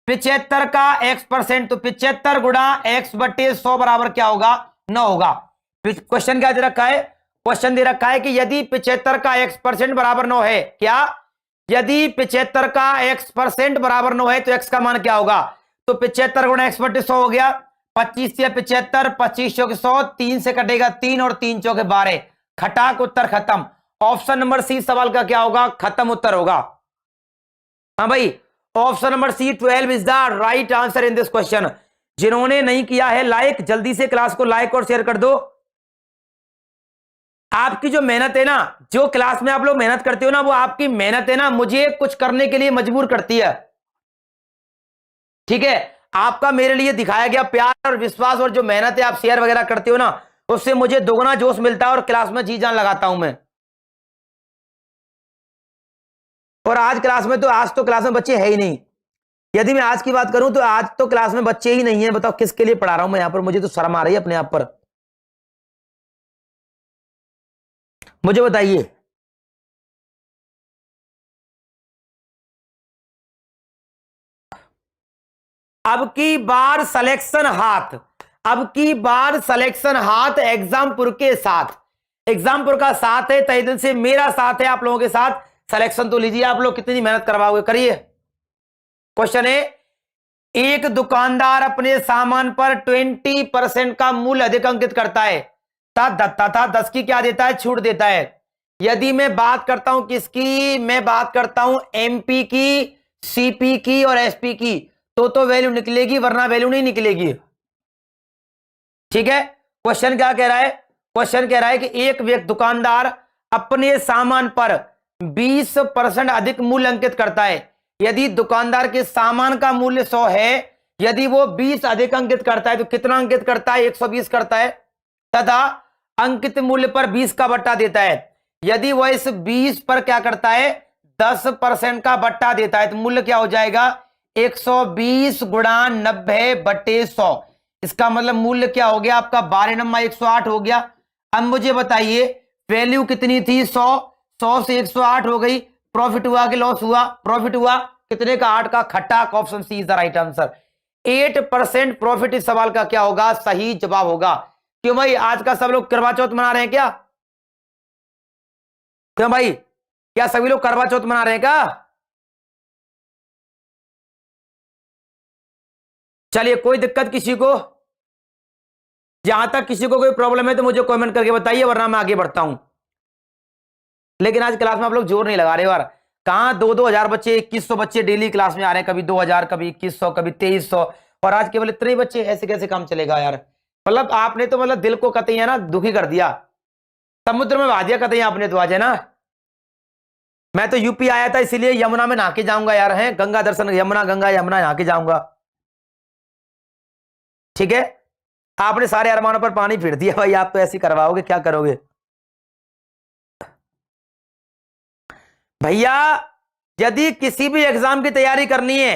75 का x%, तो 75 × x/100 बराबर क्या होगा? 9 होगा। क्वेश्चन क्या दे रखा है? क्वेश्चन दे रखा है कि यदि 75 का x% बराबर 9 है, क्या यदि 75 का x% बराबर 9 है तो x का मान क्या होगा? तो 75 गुणा x बटे 100 हो गया, 25 से 75, 25 चौके 100, 3 से कटेगा 3 और 3 चौके 12, खटाक उत्तर खत्म। ऑप्शन नंबर सी सवाल का क्या होगा? खत्म उत्तर होगा। हाँ भाई, option number C 12 is the right answer in this question. जिन्होंने नहीं किया है लाइक, जल्दी से क्लास को लाइक और शेयर कर दो। आपकी जो मेहनत है ना, जो क्लास में आप लोग मेहनत करते हो ना, वो आपकी मेहनत है ना, मुझे कुछ करने के लिए मजबूर करती है। ठीक है, आपका मेरे लिए दिखाया गया प्यार और विश्वास और जो मेहनत है आप शेयर वगैरह करते हो ना, उससे मुझे दोगुना जोश मिलता है और क्लास में जी जान लगाता हूं मैं। और आज तो क्लास में बच्चे है ही नहीं। यदि मैं आज की बात करूं तो आज तो क्लास में बच्चे ही नहीं है। बताओ किसके लिए पढ़ा रहा हूं मैं यहां पर? मुझे तो शर्म आ रही है अपने आप पर। मुझे बताइए, अब की बार सिलेक्शन हाथ, अब की बार सिलेक्शन हाथ एग्जामपुर के साथ। एग्जामपुर का साथ है, तहे दिल से मेरा साथ है आप लोगों के साथ। सिलेक्शन तो लीजिए, आप लोग कितनी मेहनत करवाओगे करिए। क्वेश्चन है, एक दुकानदार अपने सामान पर 20% का मूल्य अधिक अंकित करता है तथा 10 की क्या देता है? छूट देता है। यदि मैं बात करता हूं किसकी? मैं बात करता हूं एमपी की, सीपी की और एसपी की, तो वैल्यू निकलेगी, वरना वैल्यू नहीं निकलेगी। ठीक है, क्वेश्चन क्या कह रहा है? क्वेश्चन कह रहा है कि एक व्यक्ति दुकानदार अपने सामान पर 20% अधिक मूल्य अंकित करता है। यदि दुकानदार के सामान का मूल्य 100 है, यदि वो 20 अधिक अंकित करता है तो कितना अंकित करता है? 120 करता है, तथा अंकित मूल्य पर 20 का बट्टा देता है। यदि वह इस 20 पर क्या करता है? 10% का बट्टा देता है, तो मूल्य क्या हो जाएगा? 120 गुणा 90 बटे 100। इसका मतलब मूल्य क्या हो गया आपका? 12 नंबर 108 हो गया। अब मुझे बताइए वैल्यू कितनी थी? 100 से 108 हो गई। प्रॉफिट हुआ कि लॉस हुआ? प्रॉफिट हुआ। कितने का? 8 का। खटाक option C is the right answer. 8% profit इस सवाल का क्या होगा? सही जवाब होगा। क्यों भाई, आज का सब लोग करवा चौथ मना रहे हैं क्या? क्यों भाई, क्या सभी लोग करवा चौथ मना रहे हैं क्या? चलिए, कोई दिक्कत किसी को? जहां तक किसी को कोई प्रॉब्लम है तो मुझे कमेंट करके बताइए, वरना मैं आगे बढ़ता हूं। लेकिन आज क्लास में आप लोग जोर नहीं लगा रहे यार। कहां 2-2 हजार बच्चे, 2100 बच्चे डेली क्लास में आ रहे हैं, कभी 2000, कभी 2100, कभी 2300, और आज केवल इतने बच्चे। ऐसे कैसे काम चलेगा यार? मतलब आपने तो मतलब दिल को कतई है ना दुखी कर दिया, समुद्र में बहा दिया कतई आपने तो आज, है ना। मैं तो यूपी आया था इसीलिए यमुना में नहा के जाऊंगा यार, है गंगा दर्शन, यमुना गंगा यमुना नहा के जाऊंगा। ठीक है, आपने सारे अरमानों पर पानी फेर दिया भाई। आप तो ऐसे करवाओगे, क्या करोगे भैया? यदि किसी भी एग्जाम की तैयारी करनी है,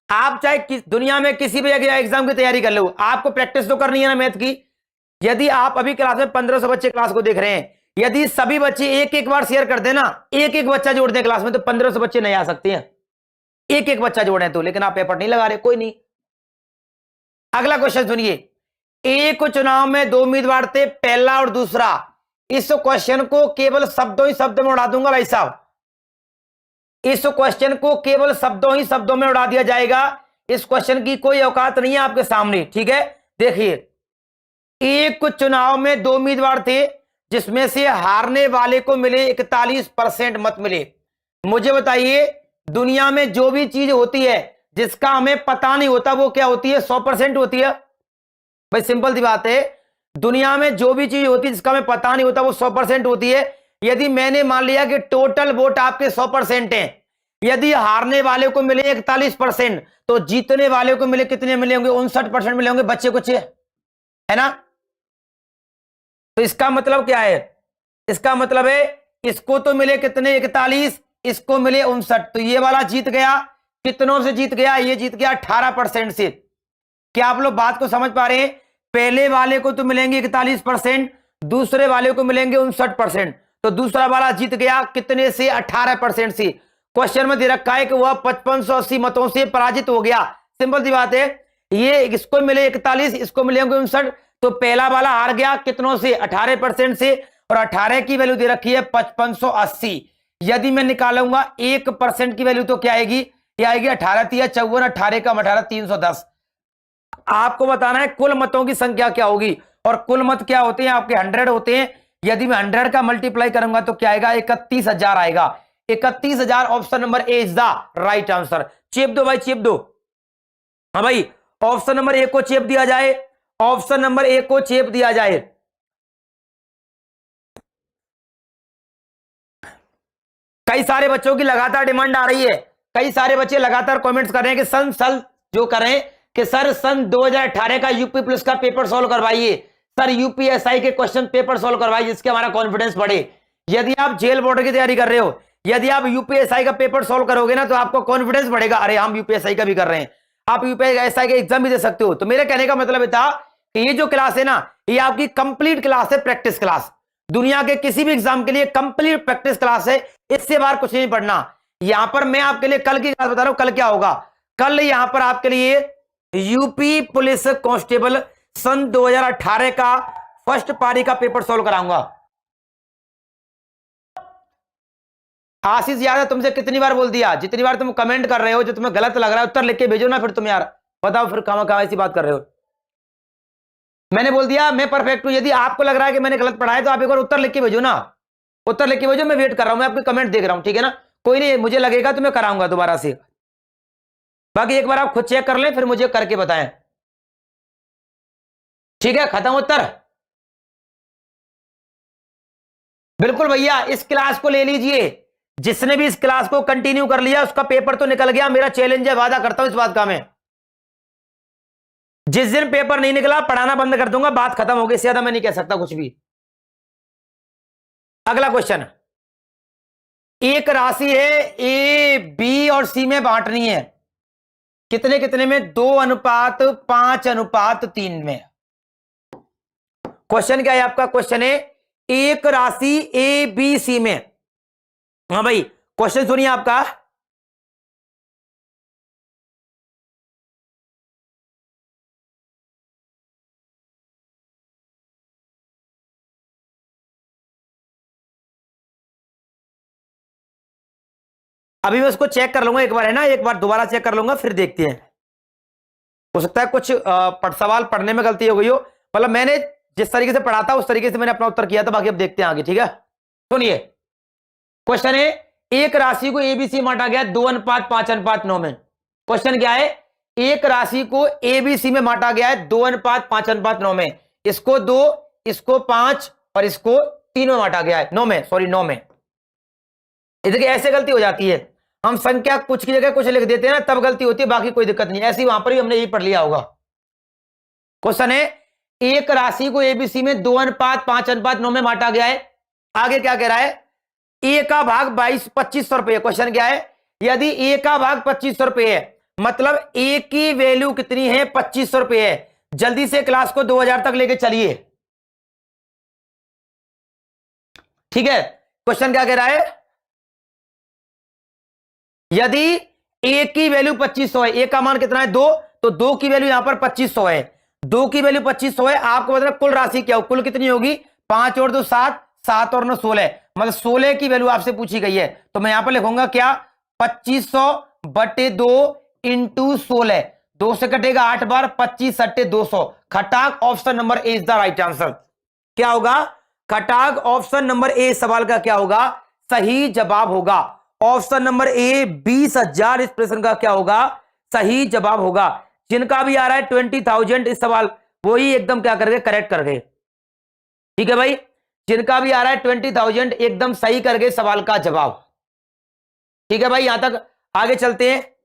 आप चाहे दुनिया में किसी भी एग्जाम की तैयारी कर लो, आपको प्रैक्टिस तो करनी है ना मैथ की। यदि आप अभी क्लास में 1500 बच्चे क्लास को देख रहे हैं, यदि सभी बच्चे एक एक बार शेयर कर देना, एक एक बच्चा जोड़ दें क्लास में, तो 1500 बच्चे नहीं आ सकते हैं। एक एक बच्चा जोड़े तो, लेकिन आप एफर्ट नहीं लगा रहे। कोई नहीं, अगला क्वेश्चन सुनिए। एक चुनाव में 2 उम्मीदवार थे, पहला और दूसरा। इस क्वेश्चन को केवल शब्दों ही शब्द में उड़ा दूंगा भाई साहब। इस क्वेश्चन को केवल शब्दों ही शब्दों में उड़ा दिया जाएगा। इस क्वेश्चन की कोई औकात नहीं है आपके सामने। ठीक है, देखिए, एक चुनाव में 2 उम्मीदवार थे, जिसमें से हारने वाले को मिले 41% मत मिले। मुझे बताइए, दुनिया में जो भी चीज होती है जिसका हमें पता नहीं होता, वो क्या होती है? 100% होती है भाई। सिंपल सी बात है, दुनिया में जो भी चीज होती है जिसका हमें पता नहीं होता, वो 100% होती है। यदि मैंने मान लिया कि टोटल वोट आपके 100% हैं, यदि हारने वाले को मिले 41%, तो जीतने वाले को मिले कितने मिले होंगे? 59% मिले होंगे। बच्चे कुछ है ना? तो इसका मतलब क्या है? इसका मतलब है इसको तो मिले कितने? 41, इसको मिले 59, तो ये वाला जीत गया। कितनों से जीत गया? ये जीत गया 18% से। क्या आप लोग बात को समझ पा रहे हैं? पहले वाले को तो मिलेंगे 41%, दूसरे वाले को मिलेंगे 59%, तो दूसरा वाला जीत गया कितने से? 18% से। क्वेश्चन में दे रखा है कि वह 5580 मतों से पराजित हो गया। सिंपल सी बात है, ये इसको मिले 41, इसको मिलेंगे 59, तो पहला वाला हार गया कितनों से? 18% से। और 18 की वैल्यू दे रखी है 5580। यदि मैं निकालूंगा 1% की वैल्यू तो क्या आएगी, ये आएगी 18×3 = 54, 18 कम 18 310। आपको बताना है कुल मतों की संख्या क्या होगी, और कुल मत क्या होते हैं आपके 100 होते हैं। यदि मैं 100 का मल्टीप्लाई करूंगा तो क्या आएगा, 31,000 आएगा। 31,000 option number A is the right answer. चेप दो भाई, चेप दो। हाँ भाई, ऑप्शन नंबर ए को चेप दिया जाए, ऑप्शन नंबर ए को चेप दिया जाए। कई सारे बच्चों की लगातार डिमांड आ रही है, कई सारे बच्चे लगातार कमेंट्स कर रहे हैं कि सन जो करें कि सर सन 2018 का यूपी पुलिस का पेपर सॉल्व करवाइए, सर यूपीएसआई के क्वेश्चन पेपर सॉल्व करवाइए, जिसके हमारा कॉन्फिडेंस बढ़े। यदि आप जेल बोर्ड की तैयारी कर रहे हो, यदि आप यूपीएसआई का पेपर सॉल्व करोगे ना तो आपको कॉन्फिडेंस बढ़ेगा, अरे हम यूपीएसआई का भी कर रहे हैं, आप यूपीएसआई का एग्जाम भी दे सकते हो। तो मेरे कहने का मतलब था कि ये जो क्लास है ना, ये आपकी कंप्लीट क्लास है, प्रैक्टिस क्लास। दुनिया के किसी भी एग्जाम के लिए कंप्लीट प्रैक्टिस क्लास है, इससे बाहर कुछ नहीं पढ़ना। यहां पर मैं आपके लिए कल की क्लास बता रहा हूं, कल क्या होगा, कल यहां पर आपके लिए यूपी पुलिस कांस्टेबल सन 2018 का फर्स्ट पारी का पेपर सॉल्व कराऊंगा। आशीष यार, तुमसे कितनी बार बोल दिया, जितनी बार तुम कमेंट कर रहे हो, जो तुम्हें गलत लग रहा है उत्तर लिख के भेजो ना, फिर तुम यार बताओ फिर कहां ऐसी बात कर रहे हो। मैंने बोल दिया मैं परफेक्ट हूं, यदि आपको लग रहा है कि मैंने गलत पढ़ा है तो आप एक बार उत्तर लिख के भेजो ना, उत्तर लिख के भेजो, मैं वेट कर रहा हूं, मैं आपके कमेंट देख रहा हूं, ठीक है ना। कोई नहीं, मुझे लगेगा तो मैं कराऊंगा दोबारा से, बाकी एक बार आप खुद चेक कर लें फिर मुझे करके बताएं, ठीक है। खत्म उत्तर, बिल्कुल भैया। इस क्लास को ले लीजिए, जिसने भी इस क्लास को कंटिन्यू कर लिया उसका पेपर तो निकल गया, मेरा चैलेंज है, वादा करता हूं इस बात का मैं। जिस दिन पेपर नहीं निकला पढ़ाना बंद कर दूंगा, बात खत्म हो गई, ज्यादा मैं नहीं कह सकता कुछ भी। अगला क्वेश्चन, एक राशि है ए बी और सी में बांटनी है, कितने कितने में, 2:5:3 में। क्वेश्चन क्या है आपका, क्वेश्चन है एक राशि ए बी सी में। हाँ भाई, क्वेश्चन सुनिए आपका, अभी मैं उसको चेक कर लूंगा एक बार, है ना, एक बार दोबारा चेक कर लूंगा फिर देखते हैं। हो सकता है कुछ सवाल पढ़ने में गलती हो गई हो, मतलब मैंने जिस तरीके से पढ़ा था उस तरीके से मैंने अपना उत्तर किया था, बाकी अब देखते हैं आगे, ठीक है। सुनिए, क्वेश्चन है एक राशि को एबीसी बांटा गया 2:5:9 में। क्वेश्चन क्या है, एक राशि को एबीसी में बांटा गया है 2:5:9 में, इसको 2, इसको 5 और इसको 3 में बांटा गया है, 9 में, सॉरी 9 में। देखिए ऐसे गलती हो जाती है, हम संख्या कुछ की जगह कुछ लिख देते हैं ना, तब गलती होती है, बाकी कोई दिक्कत नहीं, ऐसी वहां पर भी हमने यही पढ़ लिया होगा। क्वेश्चन है एक राशि को एबीसी में 2:5:9 में बांटा गया है, आगे क्या कह रहा है, ए का भाग 2500 रुपए। क्वेश्चन क्या है, यदि ए का भाग 2500 रुपए है, मतलब ए की वैल्यू कितनी है, 2500 रुपए है। जल्दी से क्लास को 2000 तक लेके चलिए, ठीक है। क्वेश्चन क्या कह रहा है, यदि ए की वैल्यू 2500 है, ए का मान कितना है 2, तो 2 की वैल्यू यहां पर 2500 है, 2 की वैल्यू 2500 है। आपको मतलब कुल राशि क्या हो, कुल कितनी होगी, 5 और 2 7, 7 और 9 16, मतलब 16 की वैल्यू आपसे पूछी गई है। तो मैं यहां पर लिखूंगा क्या, 2500/2 इंटू 16, 2 से कटेगा 8 बार, 25×8 = 200। खटाक option number A is the right answer. क्या होगा, खटाक ऑप्शन नंबर ए सवाल का क्या होगा, सही जवाब होगा। ऑप्शन नंबर ए 20,000 इस प्रश्न का क्या होगा, सही जवाब होगा। जिनका भी आ रहा है 20,000 इस सवाल, वही एकदम क्या कर गए, करेक्ट कर गए, ठीक है भाई। जिनका भी आ रहा है 20,000 एकदम सही कर गए सवाल का जवाब, ठीक है भाई। यहां तक आगे चलते हैं,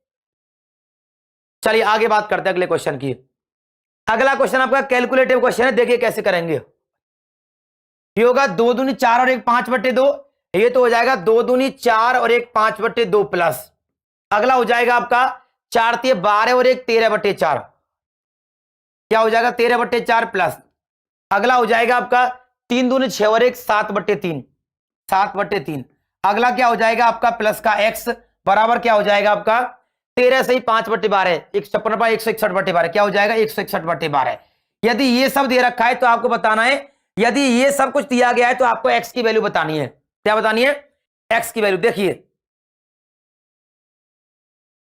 चलिए आगे बात करते हैं अगले क्वेश्चन की। अगला क्वेश्चन आपका कैलकुलेटिव क्वेश्चन है, देखिए कैसे करेंगे। ये होगा 2 दूनी 4 और 1 5/2, ये तो हो जाएगा 2 दूनी 4 और 1 5/2 प्लस, अगला हो जाएगा आपका 4 × 12 और 1 13/4, क्या हो जाएगा 13/4 प्लस, अगला हो जाएगा आपका 3 दूनी 6 और 1 7/3, 7/3, अगला क्या हो जाएगा आपका प्लस का x बराबर क्या हो जाएगा आपका 13 से 5/12, 156/161/12, क्या हो जाएगा 161/12। यदि ये सब दे रखा है तो आपको बताना है, यदि ये सब कुछ दिया गया है तो आपको x की वैल्यू बतानी है, क्या बतानी है, एक्स की वैल्यू देखिए,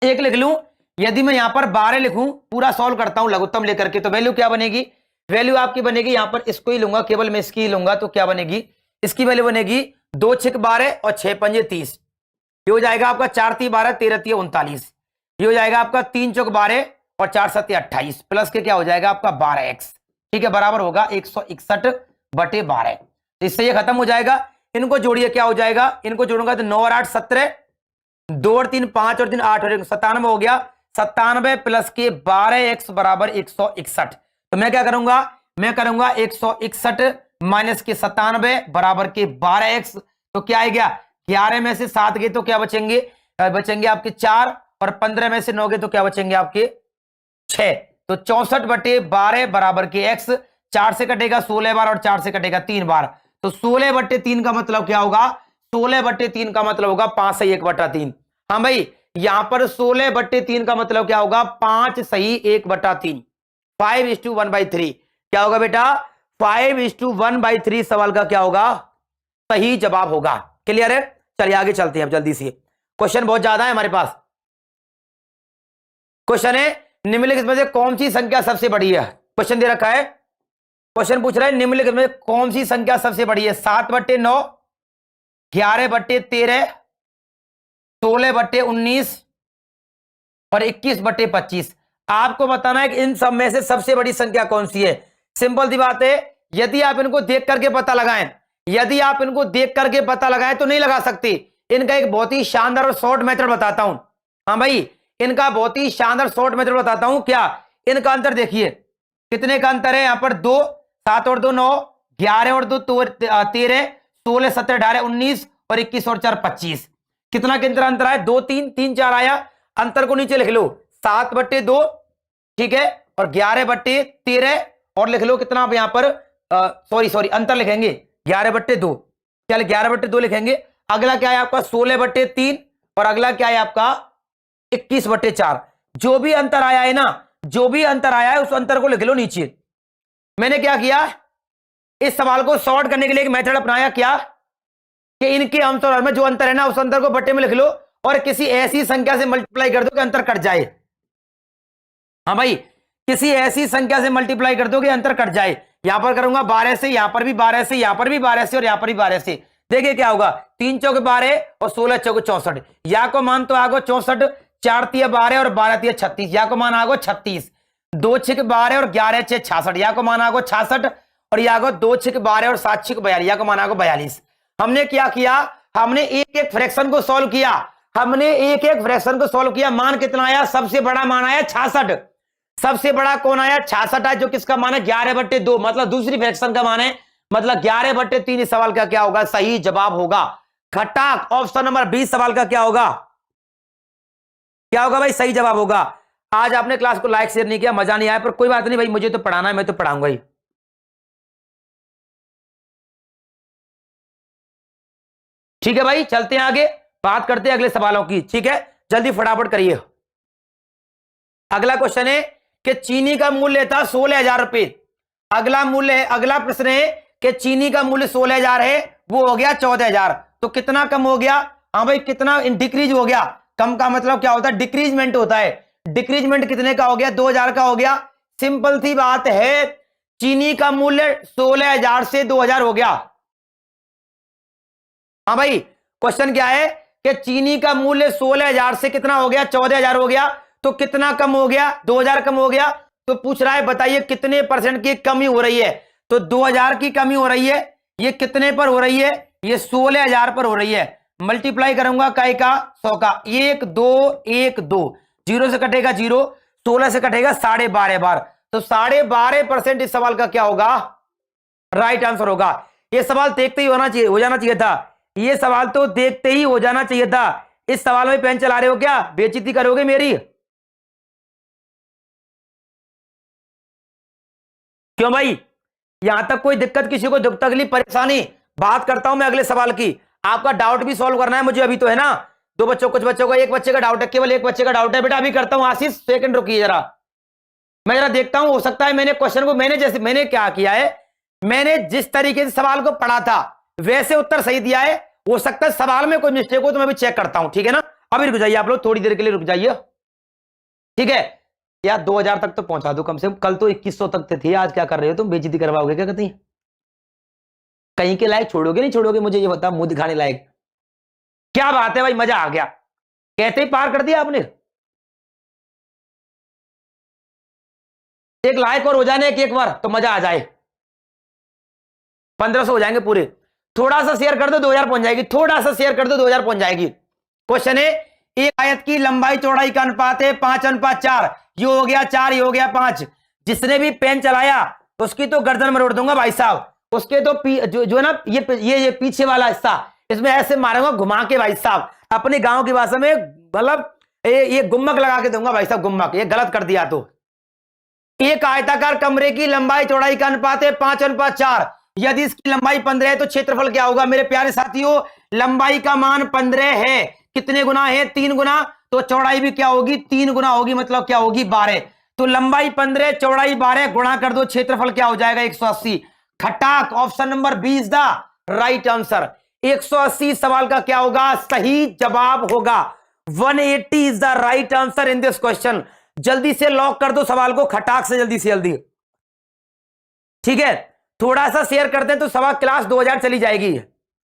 एक लिख लूं, यदि मैं यहां पर 12 लिखूं, पूरा सॉल्व करता हूं लघुत्तम लेकर के, तो वैल्यू क्या बनेगी, वैल्यू आपकी बनेगी यहां पर इसको ही लूंगा, केवल मैं इसकी ही लूंगा, तो क्या बनेगी, इसकी वैल्यू बनेगी 2 6 12 और 6 5 30। ये हो जाएगा आपका 4 3 12 13 3 39। ये हो जाएगा आपका 3 चौक 12 और 4 7 28 प्लस के क्या हो जाएगा आपका 12x, ठीक है, बराबर होगा 161/12। इससे ये खत्म हो जाएगा। इनको जोड़िए, क्या हो जाएगा, इनको जोड़ूंगा तो 9 और 8 17, 2 और 3 5 और 3 8 और 97 हो गया। 97 प्लस के 12x बराबर 161। तो मैं क्या करूंगा, मैं करूंगा 161 माइनस के 97 बराबर के 12x। तो क्या आएगा, 11 में से 7 गए तो क्या बचेंगे, बचेंगे आपके 4, और 15 में से 9 गए तो क्या बचेंगे आपके 6। तो 64/12 बराबर के x। 4 से कटेगा 16 बार और 4 से कटेगा 3 बार, तो 16/3 का मतलब क्या होगा, 16/3 का मतलब होगा 5 सही 1/3। हाँ भाई, यहां पर 16/3 का मतलब क्या होगा, 5 सही 1/3, 5:1/3। क्या होगा बेटा, 5:1/3 सवाल का क्या होगा, सही जवाब होगा। क्लियर है, चलिए आगे चलते हैं अब जल्दी से, क्वेश्चन बहुत ज्यादा है हमारे पास। क्वेश्चन है, निम्नलिखित में से कौन सी संख्या सबसे बड़ी है। क्वेश्चन दे रखा है, क्वेश्चन पूछ रहा है निम्नलिखित में कौन सी संख्या सबसे बड़ी है, 7/9, 11/13, 16/19 और 21/25। आपको बताना है कि इन सब में से सबसे बड़ी संख्या कौन सी है। सिंपल सी बात है, यदि आप इनको देख करके पता लगाएं, यदि आप इनको देख करके पता लगाएं तो नहीं लगा सकते। इनका एक बहुत ही शानदार और शॉर्ट मेथड बताता हूं। हाँ भाई, इनका बहुत ही शानदार शॉर्ट मेथड बताता हूं। क्या, इनका अंतर देखिए, कितने का अंतर है यहां पर, 2, 7 और 2 9, 11 और 2 13, 16 17 18 19 और 21 और 4 25। कितना के अंतर आया, 2 3 3 4 आया। अंतर को नीचे लिख लो, 7/2, ठीक है, और 11/13 और लिख लो कितना यहां पर, सॉरी अंतर लिखेंगे 11/2, चल 11/2 लिखेंगे। अगला क्या है आपका 16/3 और अगला क्या है आपका 21/4। जो भी अंतर आया है ना, जो भी अंतर आया है उस अंतर को लिख लो नीचे। मैंने क्या किया, इस सवाल को सॉर्ट करने के लिए एक मेथड अपनाया, क्या कि इनके आमतौर में जो अंतर है ना उस अंतर को बट्टे में लिख लो और किसी ऐसी संख्या से मल्टीप्लाई कर दो कि अंतर कट जाए। हाँ भाई, किसी ऐसी संख्या से मल्टीप्लाई कर दो कि अंतर कट जाए। यहां पर करूंगा 12 से, यहां पर भी 12 से, यहां पर भी 12 से और यहां पर भी 12 से। देखिए क्या होगा, 3 चौक 12 और 16 चौक 64। या को मान तो आगो 64, 4 तिया 12 और 12 तिया 36। या को मान आगो 36, 2 6 12 और 11 6 66। या को मान आगो 66 और या को 2 6 12 और 7 6 42। या को मान आगो 42। हमने क्या किया, हमने एक एक फ्रैक्शन को सॉल्व किया, हमने एक एक फ्रैक्शन को सॉल्व किया। मान कितना आया, सबसे बड़ा मान आया 66। सबसे बड़ा कौन आया, 66 है, जो किसका मान है 11/2, मतलब दूसरी फ्रैक्शन का मान है, मतलब 11/3। इस सवाल का क्या होगा, सही जवाब होगा खटाक। ऑप्शन नंबर 20 सवाल का क्या होगा, क्या होगा भाई, सही जवाब होगा। आज आपने क्लास को लाइक शेयर नहीं किया, मजा नहीं आया, पर कोई बात नहीं भाई, मुझे तो पढ़ाना है, मैं तो पढ़ाऊंगा ही। ठीक है भाई, चलते हैं आगे, बात करते हैं अगले सवालों की। ठीक है, जल्दी फटाफट करिए। अगला क्वेश्चन है कि चीनी का मूल्य था 16,000 रुपए। अगला मूल्य है, अगला प्रश्न है कि चीनी का मूल्य 16,000 है, वो हो गया 14,000। तो कितना कम हो गया, हाँ भाई कितना डिक्रीज हो गया। कम का मतलब क्या होता है, डिक्रीजमेंट होता है। डिक्रीजमेंट कितने का हो गया, 2,000 का हो गया। सिंपल सी बात है, चीनी का मूल्य 16,000 से 2,000 हो गया। हाँ भाई, क्वेश्चन क्या है कि चीनी का मूल्य 16,000 से कितना हो गया, 14,000 हो गया। तो कितना कम हो गया, 2,000 कम हो गया। तो पूछ रहा है बताइए कितने परसेंट की कमी हो रही है। तो 2,000 की कमी हो रही है। ये कितने पर हो रही है, ये 16,000 पर हो रही है। मल्टीप्लाई करूंगा काय का 100 का, 1 2 1 2, 0 से कटेगा 0, 16 से कटेगा 12.5 बार। तो 12.5% इस सवाल का क्या होगा, राइट आंसर होगा। ये सवाल देखते ही होना चाहिए, हो जाना चाहिए था। ये सवाल तो देखते ही हो जाना चाहिए था। इस सवाल में पेन चला रहे हो क्या, बेइज्जती करोगे मेरी। क्यों भाई, यहां तक कोई दिक्कत, किसी को दुख तकलीफ परेशानी, बात करता हूं मैं अगले सवाल की। आपका डाउट भी सॉल्व करना है मुझे, अभी तो है ना, दो बच्चों, कुछ बच्चों का, एक बच्चे का डाउट है, केवल एक बच्चे का डाउट है बेटा, अभी करता हूं। आशीष सेकंड रुकिए जरा, मैं जरा देखता हूं, हो सकता है मैंने क्वेश्चन को, मैंने क्या किया है, मैंने जिस तरीके से सवाल को पढ़ा था वैसे उत्तर सही दिया है, हो सकता है सवाल में कोई मिस्टेक हो तो मैं भी चेक करता हूं, ठीक है ना। अभी रुक जाइए आप लोग, थोड़ी देर के लिए रुक जाइए, ठीक है। यार 2000 तक तो पहुंचा दो कम से कम, कल तो 2100 तक थे, आज क्या कर रहे हो तुम, बेइज्जती करवाओगे क्या कहती, कहीं के लायक छोड़ोगे नहीं छोड़ोगे, मुझे ये बता, मुंह दिखाने लायक। क्या बात है भाई, मजा आ गया, कहते ही पार कर दिया आपने। एक लाइक और हो जाने एक बार तो मजा आ जाए, 1500 हो जाएंगे पूरे। थोड़ा सा शेयर कर दो 2000 पहुंच जाएगी, थोड़ा सा शेयर कर दो 2000 पहुंच जाएगी। क्वेश्चन है, एक आयत की लंबाई चौड़ाई का अनुपात है 5:4, ये हो गया 4, ये हो गया 5। जिसने भी पेन चलाया उसकी तो गर्दन में रोड़ दूंगा भाई साहब, उसके तो जो ना ये पीछे वाला हिस्सा, इसमें ऐसे मारूंगा घुमा के भाई साहब, अपने गांव की भाषा में मतलब ये गुम्मक लगा के दूंगा भाई साहब, गुम्मक, ये गलत कर दिया तो। एक आयताकार कमरे की लंबाई चौड़ाई का अनुपात है 5:4, यदि इसकी लंबाई 15 है तो क्षेत्रफल क्या होगा मेरे प्यारे साथियों। लंबाई का मान 15 है, कितने गुना है, 3 गुना, तो चौड़ाई भी क्या होगी, 3 गुना होगी, मतलब क्या होगी 12। तो लंबाई 15 चौड़ाई 12 गुणा कर दो, क्षेत्रफल क्या हो जाएगा 180। खटाक, option number 20 the right answer. 180 सवाल का क्या होगा, सही जवाब होगा। 180 is the right answer in this question. जल्दी से लॉक कर दो सवाल को, खटाक से जल्दी से जल्दी, ठीक है। थोड़ा सा शेयर करते हैं तो सवा क्लास 2000 चली जाएगी,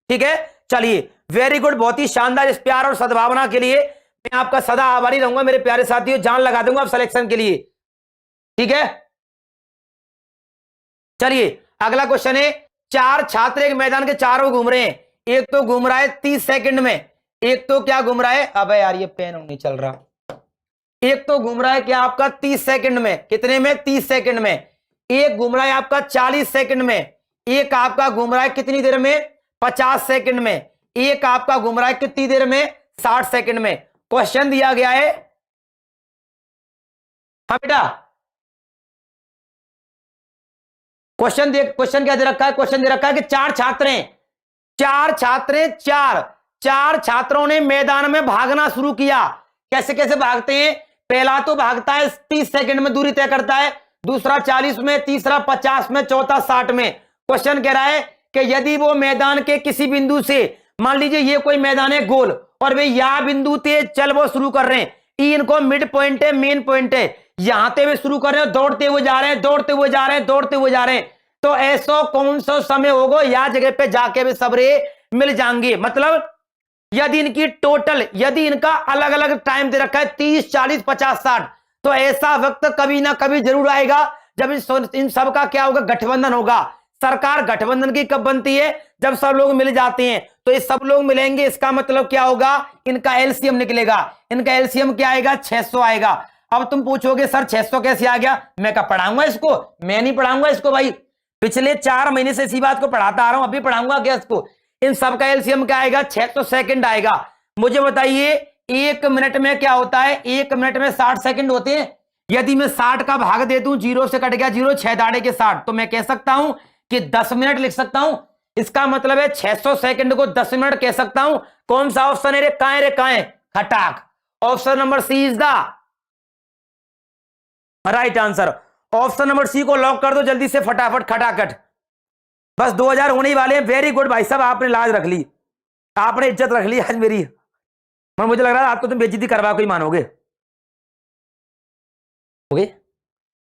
ठीक है। चलिए वेरी गुड, बहुत ही शानदार। इस प्यार और सद्भावना के लिए मैं आपका सदा आभारी रहूंगा मेरे प्यारे साथियों, जान लगा दूंगा आप सिलेक्शन के लिए, ठीक है। चलिए अगला क्वेश्चन है, 4 छात्र एक मैदान के चारों घूम रहे हैं, एक तो घूम रहा है 30 सेकंड में, एक तो क्या घूम रहा है, अबे यार ये पेन नहीं चल रहा, एक तो घूम रहा है क्या आपका 30 सेकंड में, कितने में 30 सेकंड में, एक घूम रहा है आपका 40 सेकंड में, एक आपका घूम रहा है कितनी देर में 50 सेकंड में, एक आपका घूम रहा है कितनी देर में 60 सेकंड में। क्वेश्चन दिया गया है, हाँ बेटा क्वेश्चन देख, क्वेश्चन क्या दे रखा है, क्वेश्चन दे रखा है कि 4 छात्र हैं, 4 छात्र हैं, 4 छात्रों ने मैदान में भागना शुरू किया। कैसे कैसे भागते हैं, पहला तो भागता है 30 सेकंड में दूरी तय करता है, दूसरा 40 में, तीसरा 50 में, चौथा 60 में। क्वेश्चन कह रहा है कि यदि वो मैदान के किसी बिंदु से, मान लीजिए ये कोई मैदान है गोल, और वे यहां बिंदु से चल वो शुरू कर रहे हैं, इनको मिड पॉइंट है, मेन पॉइंट है, यहां से वे शुरू कर रहे हैं, दौड़ते हुए जा रहे हैं, दौड़ते हुए जा रहे हैं, दौड़ते हुए जा रहे हैं, तो ऐसा कौन सा समय होगा या जगह पे जाके वे सबरे मिल जाएंगे। मतलब यदि इनकी टोटल, यदि इनका अलग अलग टाइम दे रखा है 30, 40, 50, 60, तो ऐसा वक्त कभी ना कभी जरूर आएगा जब इन सब का क्या होगा, गठबंधन होगा। सरकार गठबंधन की कब बनती है, जब सब लोग मिल जाते हैं, तो ये सब लोग मिलेंगे, इसका मतलब क्या होगा, इनका एलसीएम निकलेगा, इनका एलसीएम क्या आएगा 600 आएगा। अब तुम पूछोगे सर 600 कैसे आ गया, मैं क्या पढ़ाऊंगा इसको, मैं नहीं पढ़ाऊंगा इसको भाई, पिछले 4 महीने से इसी बात को पढ़ाता आ रहा हूं, अभी पढ़ाऊंगा क्या इसको। इन सब का एलसीएम क्या आएगा 600 सेकंड आएगा। मुझे बताइए 1 मिनट में क्या होता है, 1 मिनट में 60 सेकंड होते हैं। यदि मैं 60 का भाग दे दूं, 0 से कट गया 0, 6 दाड़े के 60, तो मैं कह सकता हूं कि 10 मिनट लिख सकता हूं। इसका मतलब है 600 सेकंड को 10 मिनट कह सकता हूं। कौन सा ऑप्शन है रे काए खटाक, option number C is the right answer. Option number C को लॉक कर दो जल्दी से फटाफट खटाखट, बस 2000 होने ही वाले हैं। वेरी गुड भाई साहब, आपने लाज रख ली, आपने इज्जत रख ली आज मेरी, और मुझे लग रहा है आपको तुम बेइज्जती करवा कोई मानोगे,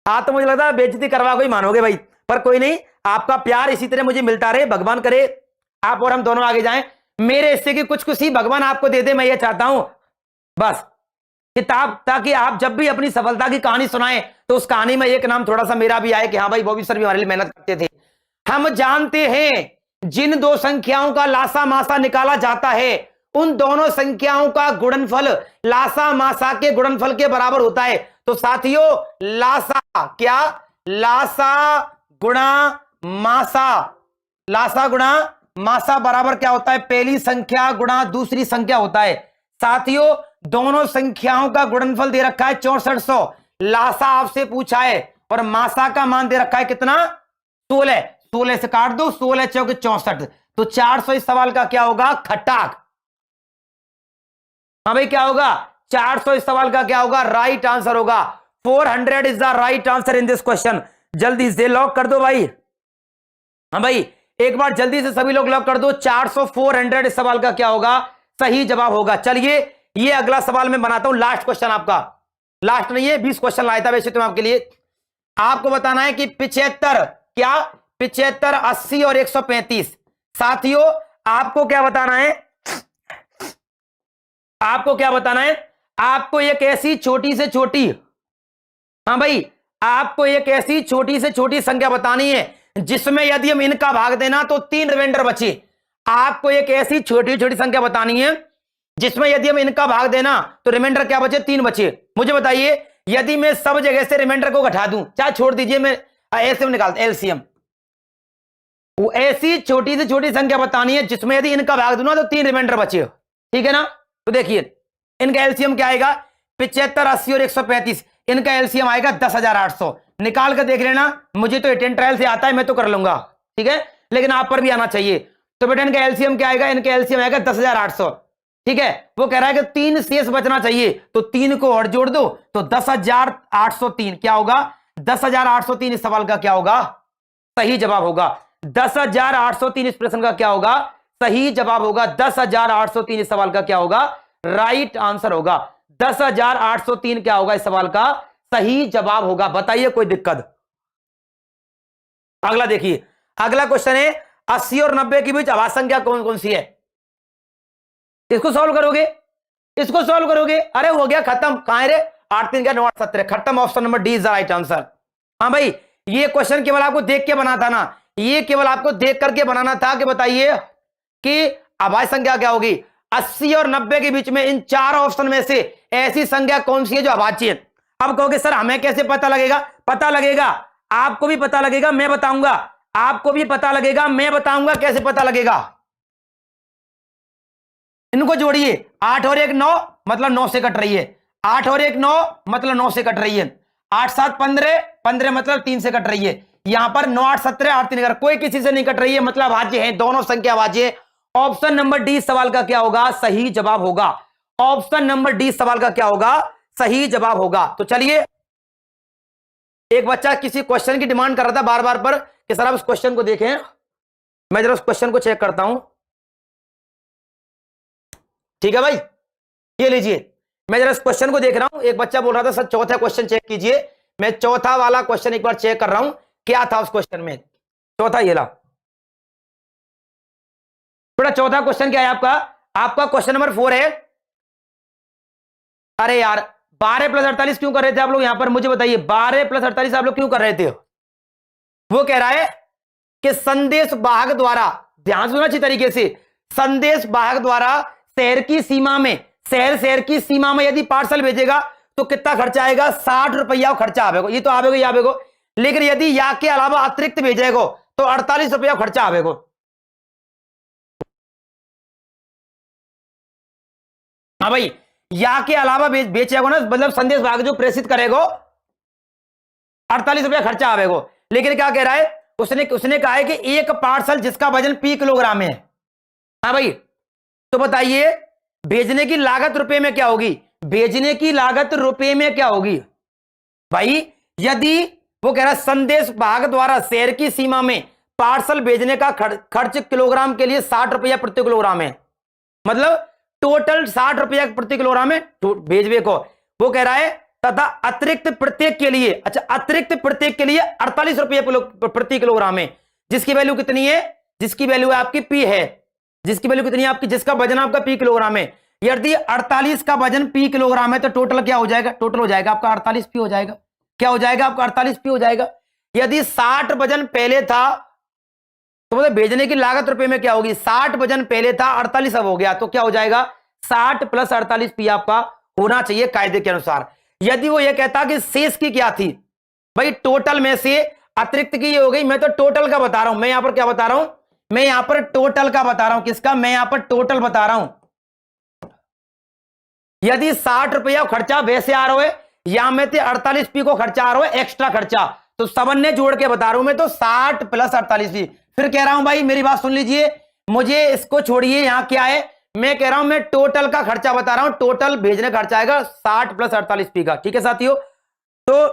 आज तो मुझे लगता है बेइज्जती करवा कोई मानोगे भाई, पर कोई नहीं, आपका प्यार इसी तरह मुझे मिलता रहे, भगवान करे आप और हम दोनों आगे जाएं, मेरे हिस्से की कुछ कुछ ही भगवान आपको दे दे, मैं ये चाहता हूं बस किताब, ताकि आप जब भी अपनी सफलता की कहानी सुनाएं तो उस कहानी में एक नाम थोड़ा सा मेरा भी आए कि हाँ भाई बॉबी सर भी हमारे लिए मेहनत करते थे। हम जानते हैं जिन 2 संख्याओं का लासा मासा निकाला जाता है, उन दोनों संख्याओं का गुणनफल लासा मासा के गुणनफल के बराबर होता है। तो साथियों लासा क्या, लासा गुणा मासा, लासा गुणा मासा बराबर क्या होता है, पहली संख्या गुणा दूसरी संख्या होता है। साथियों दोनों संख्याओं का गुणनफल दे रखा है 6400, लासा आपसे पूछा है, और मासा का मान दे रखा है कितना 16, 16 से काट दो, 16 चौके 64, तो 400 इस सवाल का क्या होगा खटाक। हाँ भाई क्या होगा 400 इस सवाल का क्या होगा, राइट आंसर होगा। 400 is the right answer in this question. जल्दी से लॉक कर दो भाई। हाँ भाई एक बार जल्दी से सभी लोग लॉक कर दो, 400 इस सवाल का क्या होगा, सही जवाब होगा। चलिए ये अगला सवाल मैं बनाता हूं, लास्ट क्वेश्चन आपका, लास्ट नहीं है, 20 क्वेश्चन लाया था वैसे तो आपके लिए। आपको बताना है कि 75 क्या, 75, 80 और 135। साथियों आपको क्या बताना है, आपको क्या बताना है, आपको एक ऐसी छोटी से छोटी, हाँ भाई, आपको एक ऐसी छोटी से छोटी संख्या बतानी है जिसमें यदि हम इनका भाग देना तो 3 रिमाइंडर बचे। आपको एक ऐसी छोटी छोटी संख्या बतानी है जिसमें यदि हम इनका भाग देना तो रिमाइंडर क्या बचे, 3 बचे। मुझे बताइए यदि मैं सब जगह से रिमाइंडर को घटा दूं, चाहे छोड़ दीजिए, मैं एलसीएम निकालता, एलसीएम, वो ऐसी छोटी से छोटी संख्या बतानी है जिसमें यदि इनका भाग दूं ना तो 3 रिमाइंडर बचे, ठीक है ना। तो देखिए इनका एलसीएम क्या आएगा, 75, 80 और 135, इनका एलसीएम आएगा 10,800। निकाल कर देख लेना, मुझे तो 10 ट्रायल से आता है, मैं तो कर लूंगा, ठीक है, लेकिन आप पर भी आना चाहिए। तो बेटा इनका एलसीएम क्या आएगा, इनका एलसीएम आएगा 10,800, ठीक है। वो कह रहा है कि 3 शेष बचना चाहिए, तो 3 को और जोड़ दो तो 10,803 क्या होगा, 10,803 इस सवाल का क्या होगा, सही जवाब होगा। 10,803 इस प्रश्न का क्या होगा, सही जवाब होगा। 10,803 इस सवाल का क्या होगा, राइट आंसर होगा। 10,803 क्या होगा इस सवाल का, सही जवाब होगा। बताइए कोई दिक्कत। अगला देखिए, अगला क्वेश्चन है 80 और 90 के बीच अभाज्य संख्या कौन कौन सी है। इसको सॉल्व करोगे, इसको सॉल्व करोगे, अरे हो गया खत्म, कहां है रे, 8 3 9 8 17 खत्म। Option number D is the right answer. हाँ भाई, ये क्वेश्चन केवल आपको देख के बना था ना, ये केवल आपको देख करके बनाना था कि बताइए कि अभाज्य संख्या क्या होगी। 80 और 90 के बीच में इन 4 ऑप्शन में से ऐसी संख्या कौन सी है जो अभाज्य है। अब कहोगे सर हमें कैसे पता लगेगा, पता लगेगा, आपको भी पता लगेगा, मैं बताऊंगा, आपको भी पता लगेगा, मैं बताऊंगा कैसे पता लगेगा। इनको जोड़िए, 8 और 1 9 मतलब 9 से कट रही है, 8 और 1 9 मतलब 9 से कट रही है, 8 7 15 15 मतलब 3 से कट रही है। यहां पर 9 8 17 8 3 कोई किसी से नहीं कट रही है, मतलब अभाज्य है, दोनों संख्या अभाज्य है। ऑप्शन नंबर डी सवाल का क्या होगा, सही जवाब होगा। ऑप्शन नंबर डी सवाल का क्या होगा, सही जवाब होगा। तो चलिए, एक बच्चा किसी क्वेश्चन की डिमांड कर रहा था बार बार पर कि सर आप उस क्वेश्चन को देखें, मैं जरा उस क्वेश्चन को चेक करता हूं, ठीक है भाई, ये लीजिए, मैं जरा इस क्वेश्चन को देख रहा हूं। एक बच्चा बोल रहा था सर चौथा क्वेश्चन चेक कीजिए, मैं चौथा वाला क्वेश्चन एक बार चेक कर रहा हूं, क्या था उस क्वेश्चन में। चौथा ये ला, थोड़ा चौथा क्वेश्चन क्या है आपका, आपका क्वेश्चन नंबर 4 है। अरे यार 12 + 48 क्यों कर रहे थे आप लोग यहां पर, मुझे बताइए 12 + 48 आप लोग क्यों कर रहे थे। वो कह रहा है कि संदेश वाहक द्वारा, ध्यान सुनना अच्छी तरीके से, संदेश वाहक द्वारा शहर की सीमा में, शहर की सीमा में यदि पार्सल भेजेगा तो कितना खर्चा आएगा, 60 रुपया खर्चा आवेगा, ये तो आवेगा ये आवेगा। लेकिन यदि या के अलावा अतिरिक्त भेजेगा तो 48 रुपया खर्चा आवेगा। हाँ भाई, या के अलावा बेचेगा ना, मतलब संदेश भाग जो प्रेषित करेगा 48 रुपया खर्चा आवेगा। लेकिन क्या कह रहा है, उसने कहा है कि एक पार्सल जिसका वजन P किलोग्राम है। हाँ भाई, तो बताइए भेजने की लागत रुपए में क्या होगी, भेजने की लागत रुपए में क्या होगी भाई। यदि वो कह रहा है संदेश भाग द्वारा शहर की सीमा में पार्सल भेजने का खर्च किलोग्राम के लिए 60 रुपया प्रति किलोग्राम है, मतलब टोटल 60 रुपया प्रति किलोग्राम है भेजवे को। वो कह रहा है तथा अतिरिक्त प्रत्येक के लिए, अच्छा अतिरिक्त प्रत्येक के लिए 48 रुपये प्रति किलोग्राम है, जिसकी वैल्यू कितनी है, जिसकी वैल्यू आपकी P है, जिसकी वैल्यू कितनी है आपकी, जिसका वजन आपका P किलोग्राम है। यदि 48 का वजन P किलोग्राम है तो टोटल क्या हो जाएगा, टोटल हो जाएगा आपका 48 P हो जाएगा। क्या हो जाएगा आपका 48 P हो जाएगा। यदि 60 वजन पहले था तो मतलब भेजने की लागत रुपए में क्या होगी, 60 वजन पहले था 48 अब हो गया, तो क्या हो जाएगा 60 + 48 P आपका होना चाहिए कायदे के अनुसार। यदि वो ये कहता कि शेष की क्या थी, भाई टोटल में से अतिरिक्त की ये हो गई, मैं तो टोटल का बता रहा हूं, मैं यहां पर क्या बता रहा हूं, मैं यहां पर टोटल का बता रहा हूं, किसका, मैं यहां पर टोटल बता रहा हूं। यदि 60 रुपया खर्चा वैसे आ रहा है, या में 48 P को खर्चा आ रहा है एक्स्ट्रा खर्चा, तो सबन ने जोड़ के बता रहा हूं मैं, तो 60 + 48 P। फिर कह रहा हूं भाई मेरी बात सुन लीजिए, मुझे इसको छोड़िए, यहां क्या है, मैं कह रहा हूं मैं टोटल का खर्चा बता रहा हूं, टोटल भेजने का खर्चा आएगा 60 + 48 P का, ठीक है साथियों। तो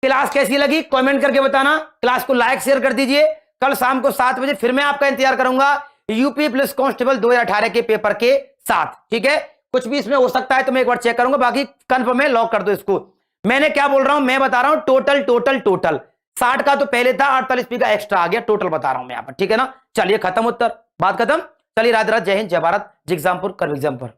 क्लास कैसी लगी कमेंट करके बताना, क्लास को लाइक शेयर कर दीजिए, कल शाम को 7 बजे फिर मैं आपका इंतजार करूंगा यूपी पुलिस कांस्टेबल 2018 के पेपर के साथ। ठीक है, कुछ भी इसमें हो सकता है तो मैं एक बार चेक करूंगा, बाकी कंफर्म है, लॉक कर दो इसको। मैंने क्या बोल रहा हूं, मैं बता रहा हूं टोटल टोटल टोटल 60 का तो पहले था, 48 का एक्स्ट्रा आ गया, टोटल बता रहा हूं मैं यहां पर। ठीक है ना, चलिए खत्म उत्तर, बात खत्म। चलिए राधे राधे, जय हिंद, जय भारत, जिग्जामपुर कर एग्जाम पर।